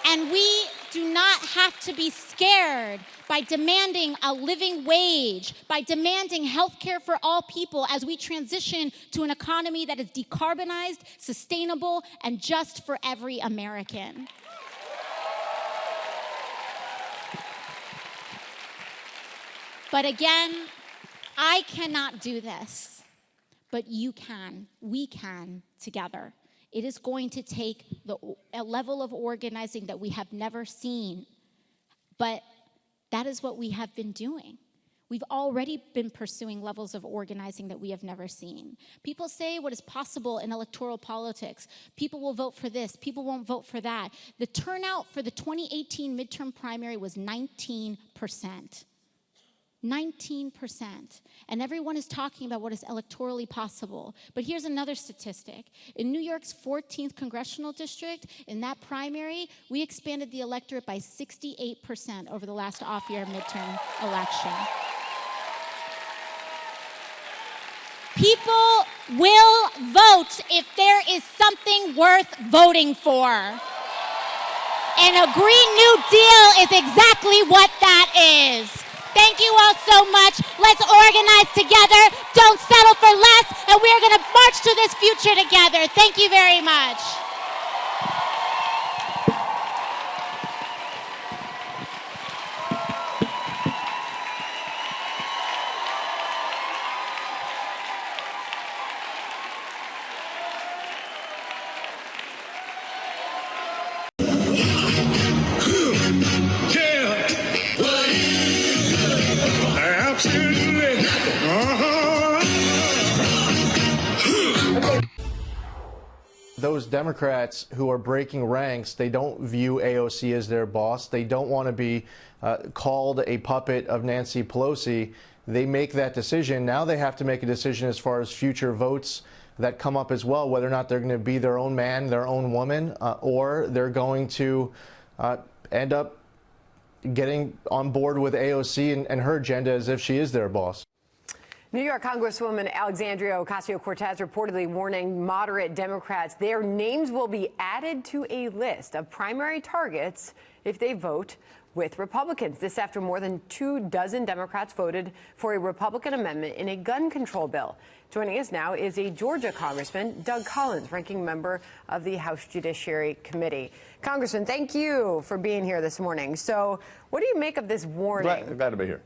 And we do not have to be scared by demanding a living wage, by demanding health care for all people as we transition to an economy that is decarbonized, sustainable, and just for every American. But again, I cannot do this, but you can. We can together. It is going to take a level of organizing that we have never seen, but that is what we have been doing. We've already been pursuing levels of organizing that we have never seen. People say what is possible in electoral politics. People will vote for this, people won't vote for that. The turnout for the 2018 midterm primary was 19%. 19%. And everyone is talking about what is electorally possible. But here's another statistic. In New York's 14th congressional district, in that primary, we expanded the electorate by 68% over the last off-year midterm election. People will vote if there is something worth voting for. And a Green New Deal is exactly what that is. Thank you all so much. Let's organize together. Don't settle for less. And we are going to march to this future together. Thank you very much. Those Democrats who are breaking ranks, they don't view AOC as their boss. They don't want to be called a puppet of Nancy Pelosi. They make that decision. Now they have to make a decision as far as future votes that come up as well, whether or not they're going to be their own man, their own woman, or they're going to end up getting on board with AOC and her agenda as if she is their boss. New York Congresswoman Alexandria Ocasio-Cortez reportedly warning moderate Democrats their names will be added to a list of primary targets if they vote with Republicans. This after more than 24 Democrats voted for a Republican amendment in a gun control bill. Joining us now is a Georgia Congressman, Doug Collins, ranking member of the House Judiciary Committee. Congressman, thank you for being here this morning. So what do you make of this warning? Glad to be here.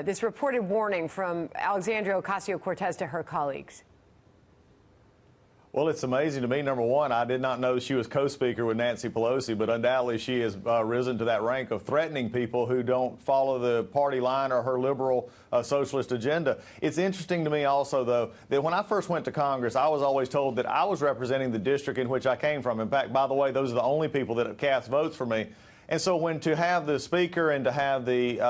This reported warning from Alexandria Ocasio-Cortez to her colleagues. Well, it's amazing to me. Number one, I did not know she was co-speaker with Nancy Pelosi, but undoubtedly she has risen to that rank of threatening people who don't follow the party line or her liberal socialist agenda. It's interesting to me also, though, that when I first went to Congress, I was always told that I was representing the district in which I came from. In fact, by the way, those are the only people that have cast votes for me. And so when to have the speaker and to have the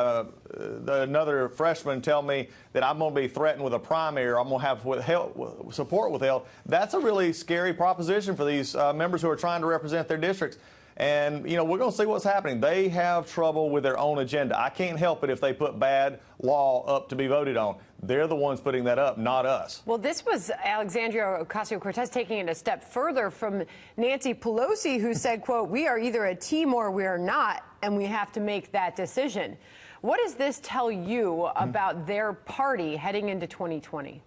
another freshman tell me that I'm going to be threatened with a primary or I'm going to have support withheld, that's a really scary proposition for these members who are trying to represent their districts. And, you know, we're going to see what's happening. They have trouble with their own agenda. I can't help it if they put bad law up to be voted on. They're the ones putting that up, not us. Well, this was Alexandria Ocasio-Cortez taking it a step further from Nancy Pelosi, who said, quote, "We are either a team or we are not, and we have to make that decision." What does this tell you about their party heading into 2020?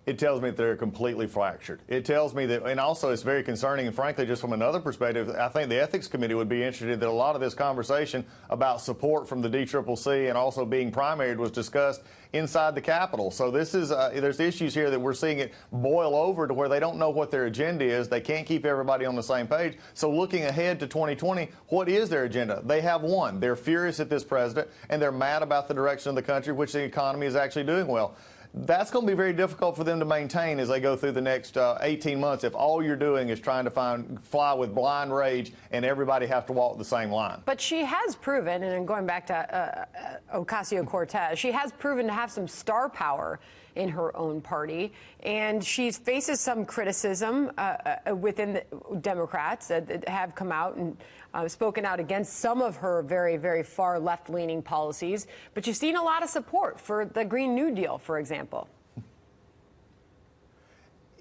It tells me that they're completely fractured. It tells me that, and also it's very concerning, and frankly, just from another perspective, I think the Ethics Committee would be interested that a lot of this conversation about support from the DCCC and also being primaried was discussed inside the Capitol. So this is, there's issues here that we're seeing it boil over to where they don't know what their agenda is. They can't keep everybody on the same page. So looking ahead to 2020, what is their agenda? They have one. They're furious at this president, and they're mad about the direction of the country, which the economy is actually doing well. That's going to be very difficult for them to maintain as they go through the next 18 months if all you're doing is trying to fly with blind rage and everybody has to walk the same line. But she has proven, and going back to Ocasio-Cortez, she has proven to have some star power in her own party, and she faces some criticism within the Democrats that have come out and spoken out against some of her very, very far left-leaning policies. But you've seen a lot of support for the Green New Deal, for example.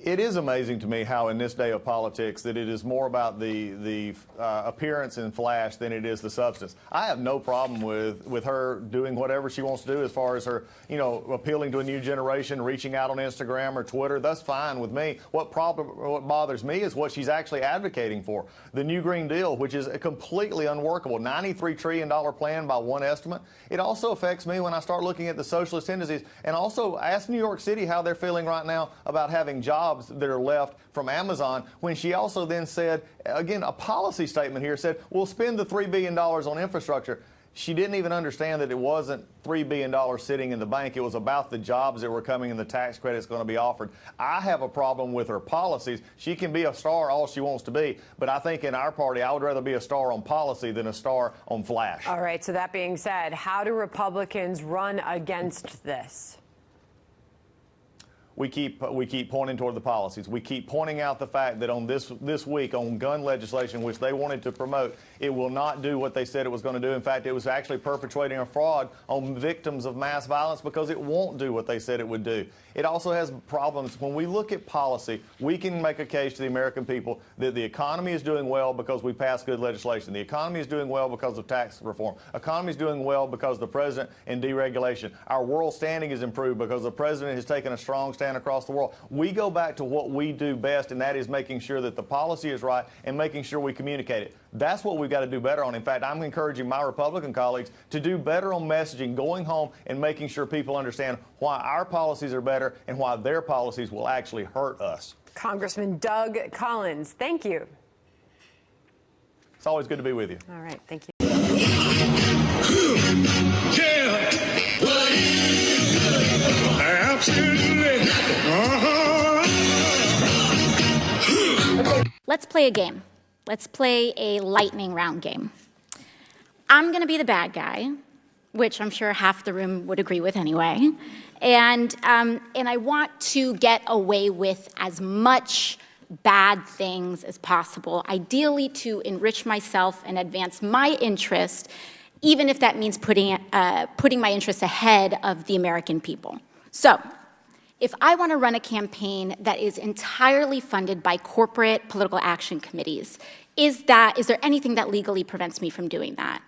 It is amazing to me how in this day of politics that it is more about the appearance and flash than it is the substance. I have no problem with her doing whatever she wants to do as far as her, you know, appealing to a new generation, reaching out on Instagram or Twitter. That's fine with me. What bothers me is what she's actually advocating for. The new Green Deal, which is a completely unworkable $93 trillion plan by one estimate. It also affects me when I start looking at the socialist tendencies and also ask New York City how they're feeling right now about having jobs that are left from Amazon, when she also then said, again, a policy statement here said, we'll spend the $3 billion on infrastructure. She didn't even understand that it wasn't $3 billion sitting in the bank. It was about the jobs that were coming and the tax credits going to be offered. I have a problem with her policies. She can be a star all she wants to be, but I think in our party, I would rather be a star on policy than a star on flash. All right, so that being said, how do Republicans run against this? We keep pointing toward the policies. We keep pointing out the fact that on this week on gun legislation, which they wanted to promote, it will not do what they said it was going to do. In fact, it was actually perpetrating a fraud on victims of mass violence because it won't do what they said it would do. It also has problems. When we look at policy, we can make a case to the American people that the economy is doing well because we passed good legislation. The economy is doing well because of tax reform. The economy is doing well because of the president and deregulation. Our world standing is improved because the president has taken a strong stand across the world. We go back to what we do best, and that is making sure that the policy is right and making sure we communicate it. That's what we've got to do better on. In fact, I'm encouraging my Republican colleagues to do better on messaging, going home and making sure people understand why our policies are better and why their policies will actually hurt us. Congressman Doug Collins, thank you. It's always good to be with you. All right, thank you. Yeah. Absolutely. Let's play a game. Let's play a lightning round game. I'm going to be the bad guy, which I'm sure half the room would agree with anyway. And I want to get away with as much bad things as possible, ideally to enrich myself and advance my interest, even if that means putting my interests ahead of the American people. So, if I want to run a campaign that is entirely funded by corporate political action committees, is there anything that legally prevents me from doing that?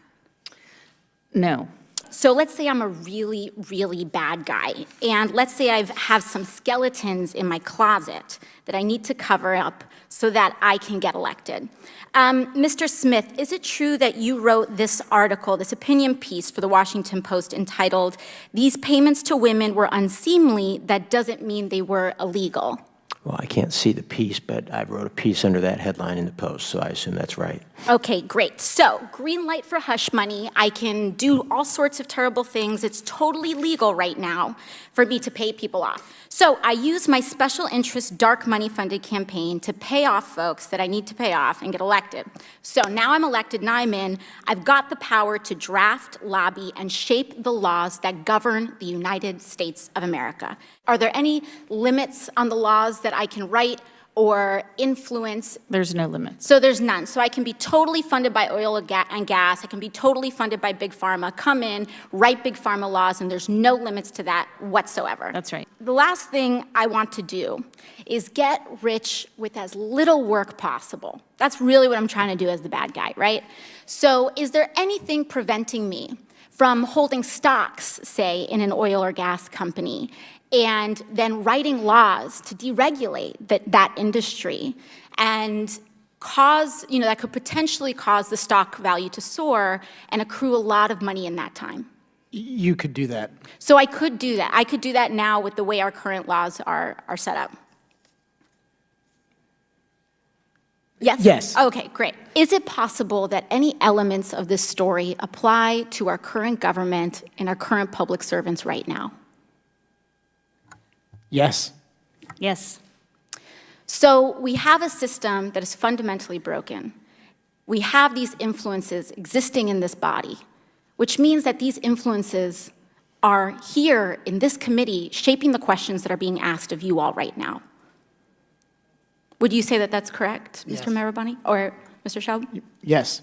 No. So let's say I'm a really, really bad guy, and let's say I have some skeletons in my closet that I need to cover up so that I can get elected. Mr. Smith, is it true that you wrote this article, this opinion piece for the Washington Post entitled, "These payments to women were unseemly, that doesn't mean they were illegal"? Well, I can't see the piece, but I wrote a piece under that headline in the Post, so I assume that's right. Okay, great. So, green light for hush money. I can do all sorts of terrible things. It's totally legal right now for me to pay people off. So, I use my special interest dark money funded campaign to pay off folks that I need to pay off and get elected. So, now I'm elected, now I'm in. I've got the power to draft, lobby, and shape the laws that govern the United States of America. Are there any limits on the laws that I can write or influence? There's no limit. So there's none. So I can be totally funded by oil and gas. I can be totally funded by Big Pharma, come in, write Big Pharma laws, and there's no limits to that whatsoever. That's right. The last thing I want to do is get rich with as little work possible. That's really what I'm trying to do as the bad guy, right? So is there anything preventing me from holding stocks, say, in an oil or gas company, and then writing laws to deregulate that industry and cause, that could potentially cause the stock value to soar and accrue a lot of money in that time? You could do that. So I could do that. I could do that now with the way our current laws are set up. Yes? Yes. Okay, great. Is it possible that any elements of this story apply to our current government and our current public servants right now? Yes. Yes. So we have a system that is fundamentally broken. We have these influences existing in this body, which means that these influences are here in this committee shaping the questions that are being asked of you all right now. Would you say that that's correct, Yes. Mr. Marabani or Mr. Schaub? Yes.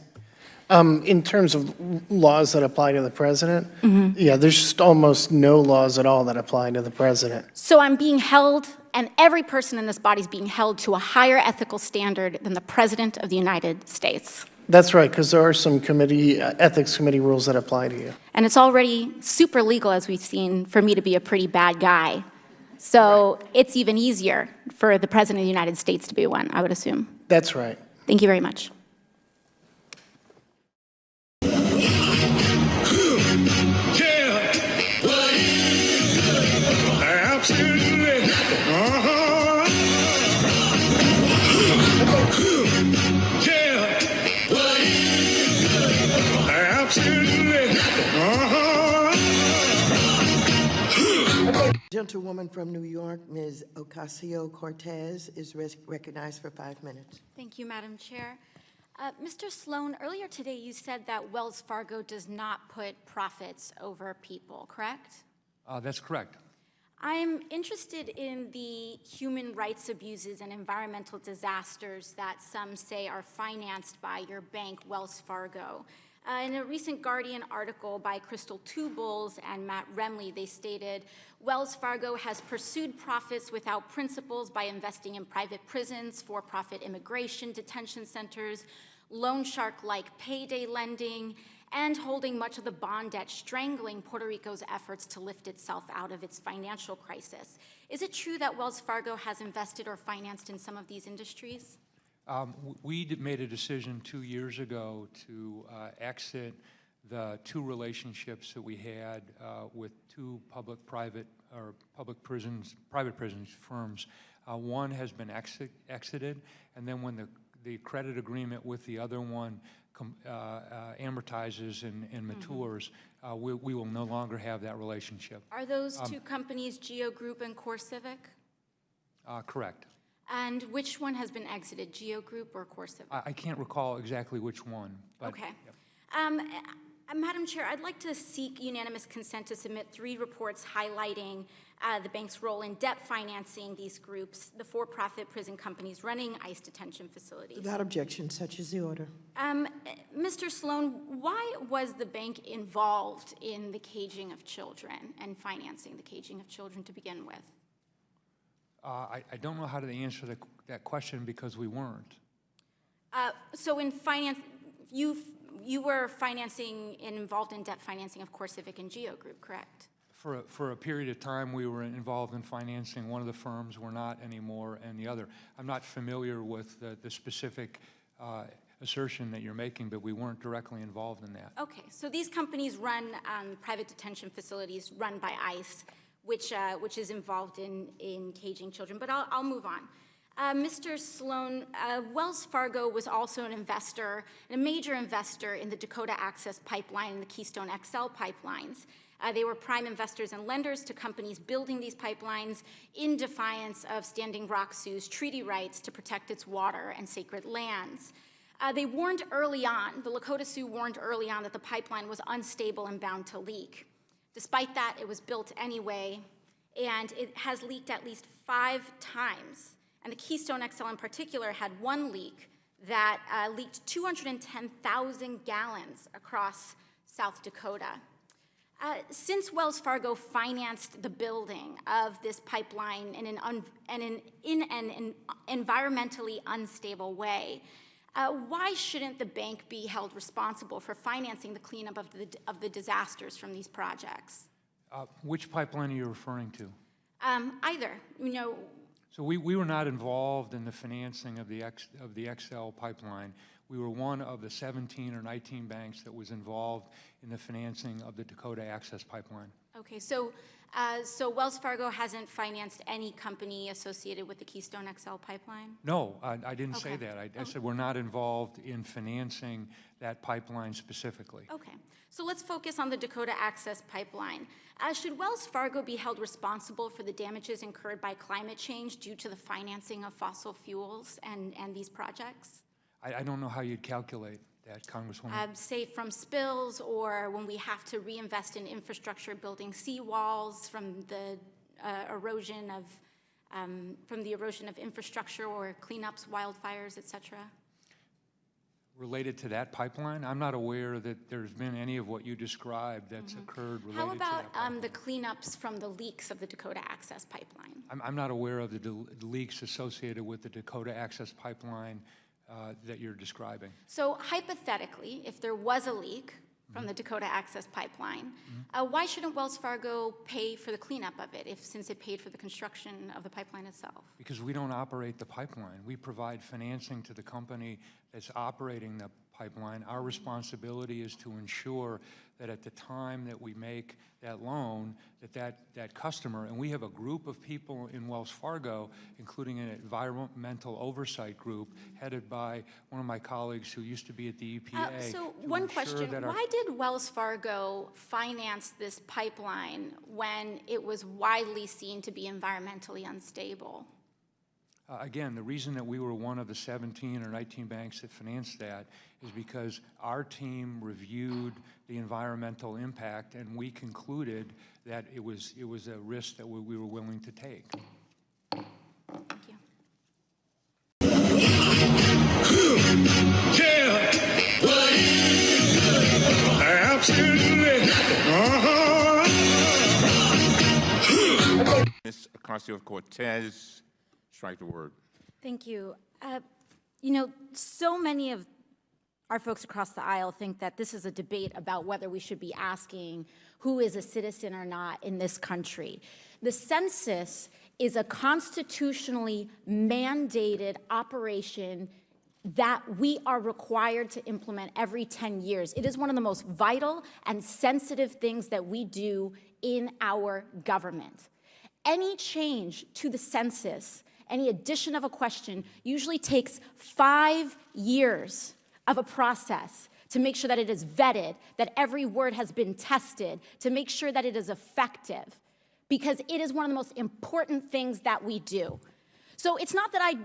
In terms of laws that apply to the president, yeah, there's just almost no laws at all that apply to the president. So I'm being held, and every person in this body is being held to a higher ethical standard than the President of the United States. That's right, because there are some ethics committee rules that apply to you. And it's already super legal, as we've seen, for me to be a pretty bad guy. So it's even easier for the President of the United States to be one, I would assume. That's right. Thank you very much. Absolutely. Gentlewoman from New York, Ms. Ocasio-Cortez, is recognized for 5 minutes. Thank you, Madam Chair. Mr. Sloan, earlier today you said that Wells Fargo does not put profits over people, correct? That's correct. I'm interested in the human rights abuses and environmental disasters that some say are financed by your bank, Wells Fargo. In a recent Guardian article by Crystal Tubles and Matt Remley, they stated, Wells Fargo has pursued profits without principles by investing in private prisons, for-profit immigration detention centers, loan shark-like payday lending, and holding much of the bond debt, strangling Puerto Rico's efforts to lift itself out of its financial crisis. Is it true that Wells Fargo has invested or financed in some of these industries? We made a decision 2 years ago to exit the two relationships that we had with two private prisons firms. One has been exited, and then when the credit agreement with the other one amortizes and matures, we will no longer have that relationship. Are those two companies Geo Group and CoreCivic? Correct. And which one has been exited, Geo Group or CoreCivic? I can't recall exactly which one. But, okay. Yep. Madam Chair, I'd like to seek unanimous consent to submit 3 reports highlighting the bank's role in debt financing these groups, the for-profit prison companies running ICE detention facilities. Without objection, such is the order. Mr. Sloan, why was the bank involved in the caging of children and financing the caging of children to begin with? I don't know how to answer that question because we weren't. So in finance, you were financing and involved in debt financing of CoreCivic and Geo Group, correct? For a period of time, we were involved in financing one of the firms. We're not anymore, and the other. I'm not familiar with the specific assertion that you're making, but we weren't directly involved in that. Okay, so these companies run private detention facilities run by ICE, which is involved in caging children. But I'll move on. Mr. Sloan, Wells Fargo was also an investor, and a major investor in the Dakota Access Pipeline and the Keystone XL pipelines. They were prime investors and lenders to companies building these pipelines in defiance of Standing Rock Sioux's treaty rights to protect its water and sacred lands. They warned early on, the Lakota Sioux warned early on that the pipeline was unstable and bound to leak. Despite that, it was built anyway, and it has leaked at least 5 times. And the Keystone XL in particular had one leak that leaked 210,000 gallons across South Dakota. Since Wells Fargo financed the building of this pipeline in an environmentally unstable way, why shouldn't the bank be held responsible for financing the cleanup of the disasters from these projects? Which pipeline are you referring to? Either, So we were not involved in the financing of the XL pipeline. We were one of the 17 or 19 banks that was involved in the financing of the Dakota Access Pipeline. Okay, so Wells Fargo hasn't financed any company associated with the Keystone XL pipeline? No, I didn't say that. I said we're not involved in financing that pipeline specifically. Okay, so let's focus on the Dakota Access Pipeline. Should Wells Fargo be held responsible for the damages incurred by climate change due to the financing of fossil fuels and these projects? I don't know how you'd calculate that, Congresswoman. Say from spills, or when we have to reinvest in infrastructure, building seawalls from the erosion of infrastructure, or cleanups, wildfires, et cetera. Related to that pipeline, I'm not aware that there's been any of what you described that's occurred related How to that pipeline. about the cleanups from the leaks of the Dakota Access Pipeline? I'm not aware of the leaks associated with the Dakota Access Pipeline that you're describing. So hypothetically, if there was a leak from the Dakota Access Pipeline, why shouldn't Wells Fargo pay for the cleanup of it, since it paid for the construction of the pipeline itself? Because we don't operate the pipeline. We provide financing to the company that's operating the pipeline. Our responsibility is to ensure that at the time that we make that loan, that customer, and we have a group of people in Wells Fargo, including an environmental oversight group headed by one of my colleagues who used to be at the EPA. So one question, why did Wells Fargo finance this pipeline when it was widely seen to be environmentally unstable? Again, the reason that we were one of the 17 or 19 banks that financed that is because our team reviewed the environmental impact, and we concluded that it was a risk that we were willing to take. Thank you. Yeah, absolutely. Ms. Ocasio-Cortez, strike the word. Thank you. So many of our folks across the aisle think that this is a debate about whether we should be asking who is a citizen or not in this country. The census is a constitutionally mandated operation that we are required to implement every 10 years. It is one of the most vital and sensitive things that we do in our government. Any change to the census, any addition of a question, usually takes 5 years of a process to make sure that it is vetted, that every word has been tested, to make sure that it is effective, because it is one of the most important things that we do. So it's not that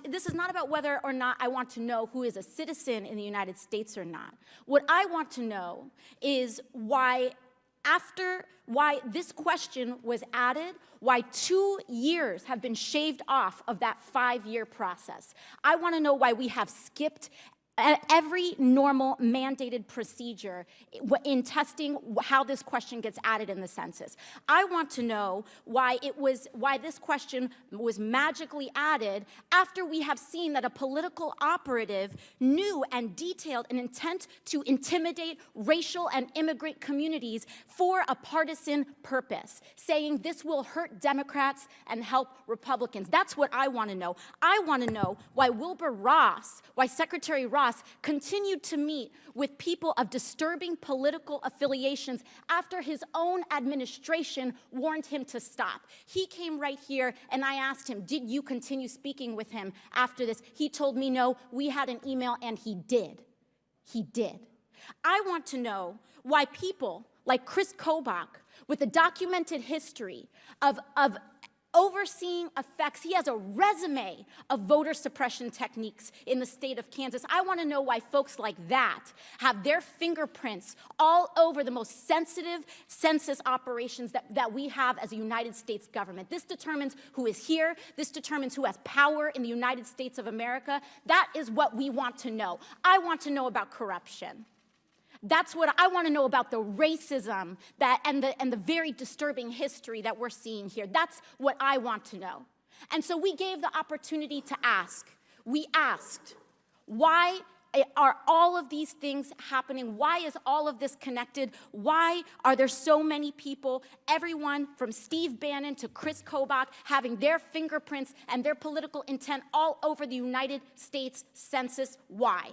this is not about whether or not I want to know who is a citizen in the United States or not. What I want to know is why this question was added, why 2 years have been shaved off of that 5-year process. I want to know why we have skipped every normal mandated procedure in testing how this question gets added in the census. I want to know why this question was magically added after we have seen that a political operative knew and detailed an intent to intimidate racial and immigrant communities for a partisan purpose, saying this will hurt Democrats and help Republicans. That's what I want to know. I want to know why Secretary Ross continued to meet with people of disturbing political affiliations after his own administration warned him to stop. He came right here and I asked him, did you continue speaking with him after this? He told me no, we had an email, and he did. He did. I want to know why people like Chris Kobach, with a documented history of overseeing effects. He has a resume of voter suppression techniques in the state of Kansas. I want to know why folks like that have their fingerprints all over the most sensitive census operations that we have as a United States government. This determines who is here. This determines who has power in the United States of America. That is what we want to know. I want to know about corruption. That's what I want to know about, the racism and the very disturbing history that we're seeing here. That's what I want to know. And so we gave the opportunity to ask. We asked, why are all of these things happening? Why is all of this connected? Why are there so many people, everyone from Steve Bannon to Chris Kobach, having their fingerprints and their political intent all over the United States Census? Why?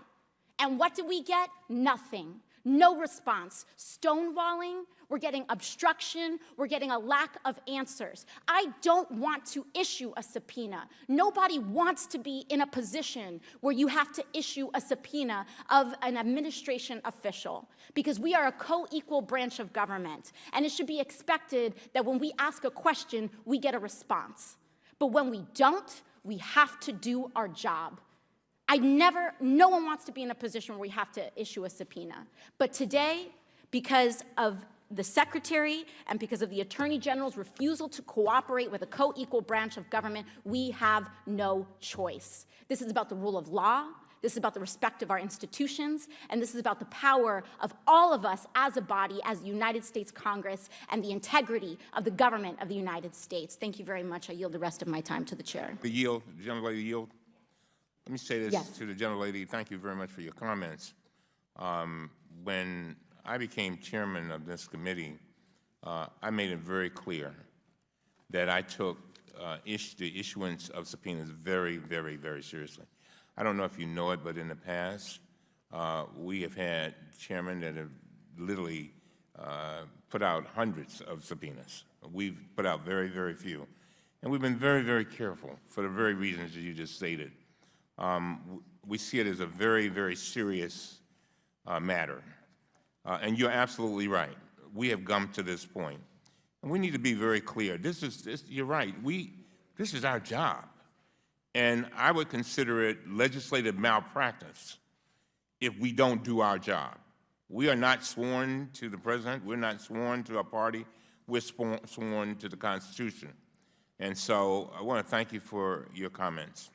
And what did we get? Nothing. No response. Stonewalling, we're getting obstruction, we're getting a lack of answers. I don't want to issue a subpoena. Nobody wants to be in a position where you have to issue a subpoena of an administration official, because we are a co-equal branch of government, and it should be expected that when we ask a question, we get a response. But when we don't, we have to do our job. No one wants to be in a position where we have to issue a subpoena. But today, because of the Secretary and because of the Attorney General's refusal to cooperate with a co-equal branch of government, we have no choice. This is about the rule of law. This is about the respect of our institutions. And this is about the power of all of us as a body, as the United States Congress, and the integrity of the government of the United States. Thank you very much. I yield the rest of my time to the chair. The gentlelady yield. Let me say this to the gentlelady. Thank you very much for your comments. When I became chairman of this committee, I made it very clear that I took the issuance of subpoenas very, very, very seriously. I don't know if you know it, but in the past, we have had chairmen that have literally put out hundreds of subpoenas. We've put out very, very few. And we've been very, very careful for the very reasons that you just stated. We see it as a very, very serious matter. And you're absolutely right. We have come to this point. And we need to be very clear. You're right. This is our job. And I would consider it legislative malpractice if we don't do our job. We are not sworn to the president. We're not sworn to our party. We're sworn to the Constitution. And so I want to thank you for your comments.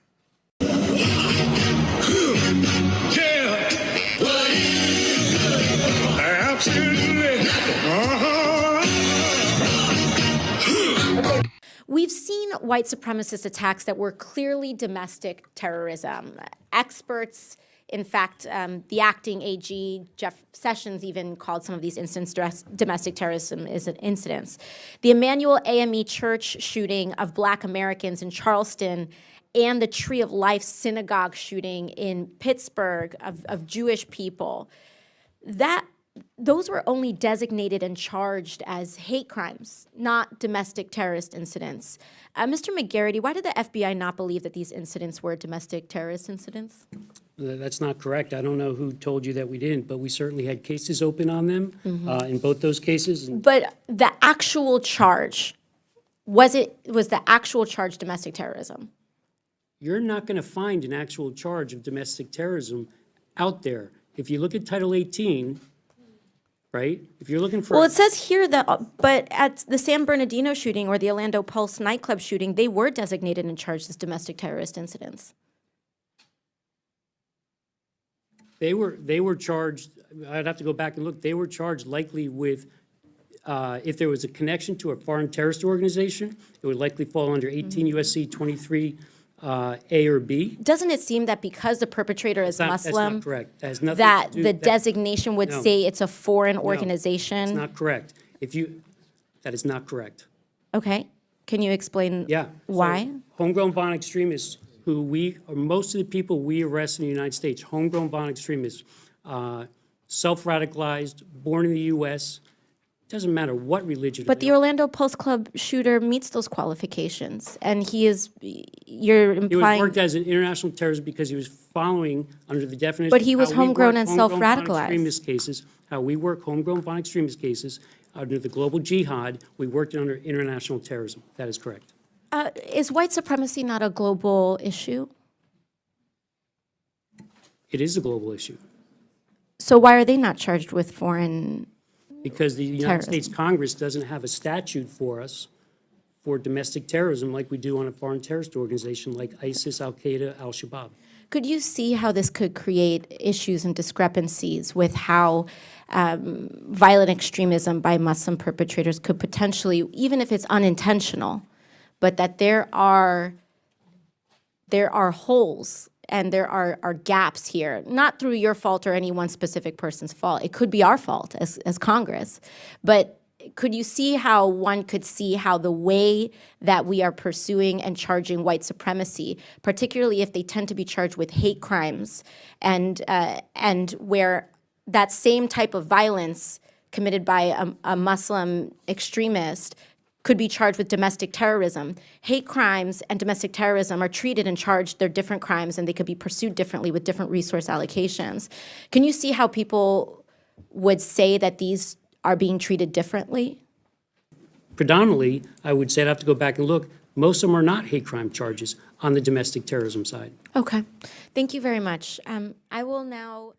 Yeah. Absolutely. We've seen white supremacist attacks that were clearly domestic terrorism. Experts, in fact, the acting AG, Jeff Sessions, even called some of these incidents domestic terrorism incidents. The Emmanuel AME Church shooting of Black Americans in Charleston and the Tree of Life synagogue shooting in Pittsburgh of Jewish people, those were only designated and charged as hate crimes, not domestic terrorist incidents. Mr. McGarity, why did the FBI not believe that these incidents were domestic terrorist incidents? That's not correct. I don't know who told you that we didn't, but we certainly had cases open on them in both those cases. But the actual charge, was the actual charge domestic terrorism? You're not going to find an actual charge of domestic terrorism out there. If you look at Title 18, right? If you're looking for... Well, it says here that, but at the San Bernardino shooting or the Orlando Pulse nightclub shooting, they were designated and charged as domestic terrorist incidents. They were charged, I'd have to go back and look, they were charged likely with, if there was a connection to a foreign terrorist organization, it would likely fall under 18 U.S.C. 23 A or B. Doesn't it seem that because the perpetrator is That's Muslim, not correct. That has nothing that to do- the that- designation would No. say it's a foreign No, organization? That's not correct. That is not correct. Okay. Can you explain Yeah. why? So, homegrown violent extremists, most of the people we arrest in the United States, homegrown violent extremists, self-radicalized, born in the U.S., doesn't matter what religion. But the Orlando Post Club shooter meets those qualifications, and you're He was implying. worked as an international terrorist because he was following under the definition. But he of was how we homegrown work and homegrown violent self-radicalized. extremist cases, how we work homegrown violent extremist cases under the global jihad, we worked under international terrorism. That is correct. Is white supremacy not a global issue? It is a global issue So why are they not charged with foreign? because the United Terrorism. States Congress doesn't have a statute for us for domestic terrorism like we do on a foreign terrorist organization like ISIS, Al-Qaeda, Al-Shabaab. Could you see how this could create issues and discrepancies with how violent extremism by Muslim perpetrators could potentially, even if it's unintentional, but that there are holes and there are gaps here, not through your fault or any one specific person's fault. It could be our fault as Congress. But could you see how one could see how the way that we are pursuing and charging white supremacy, particularly if they tend to be charged with hate crimes and where that same type of violence committed by a Muslim extremist could be charged with domestic terrorism. Hate crimes and domestic terrorism are treated and charged, they're different crimes, and they could be pursued differently with different resource allocations. Can you see how people would say that these are being treated differently? Predominantly, I would say, I'd have to go back and look, most of them are not hate crime charges on the domestic terrorism side. Okay. Thank you very much. I will now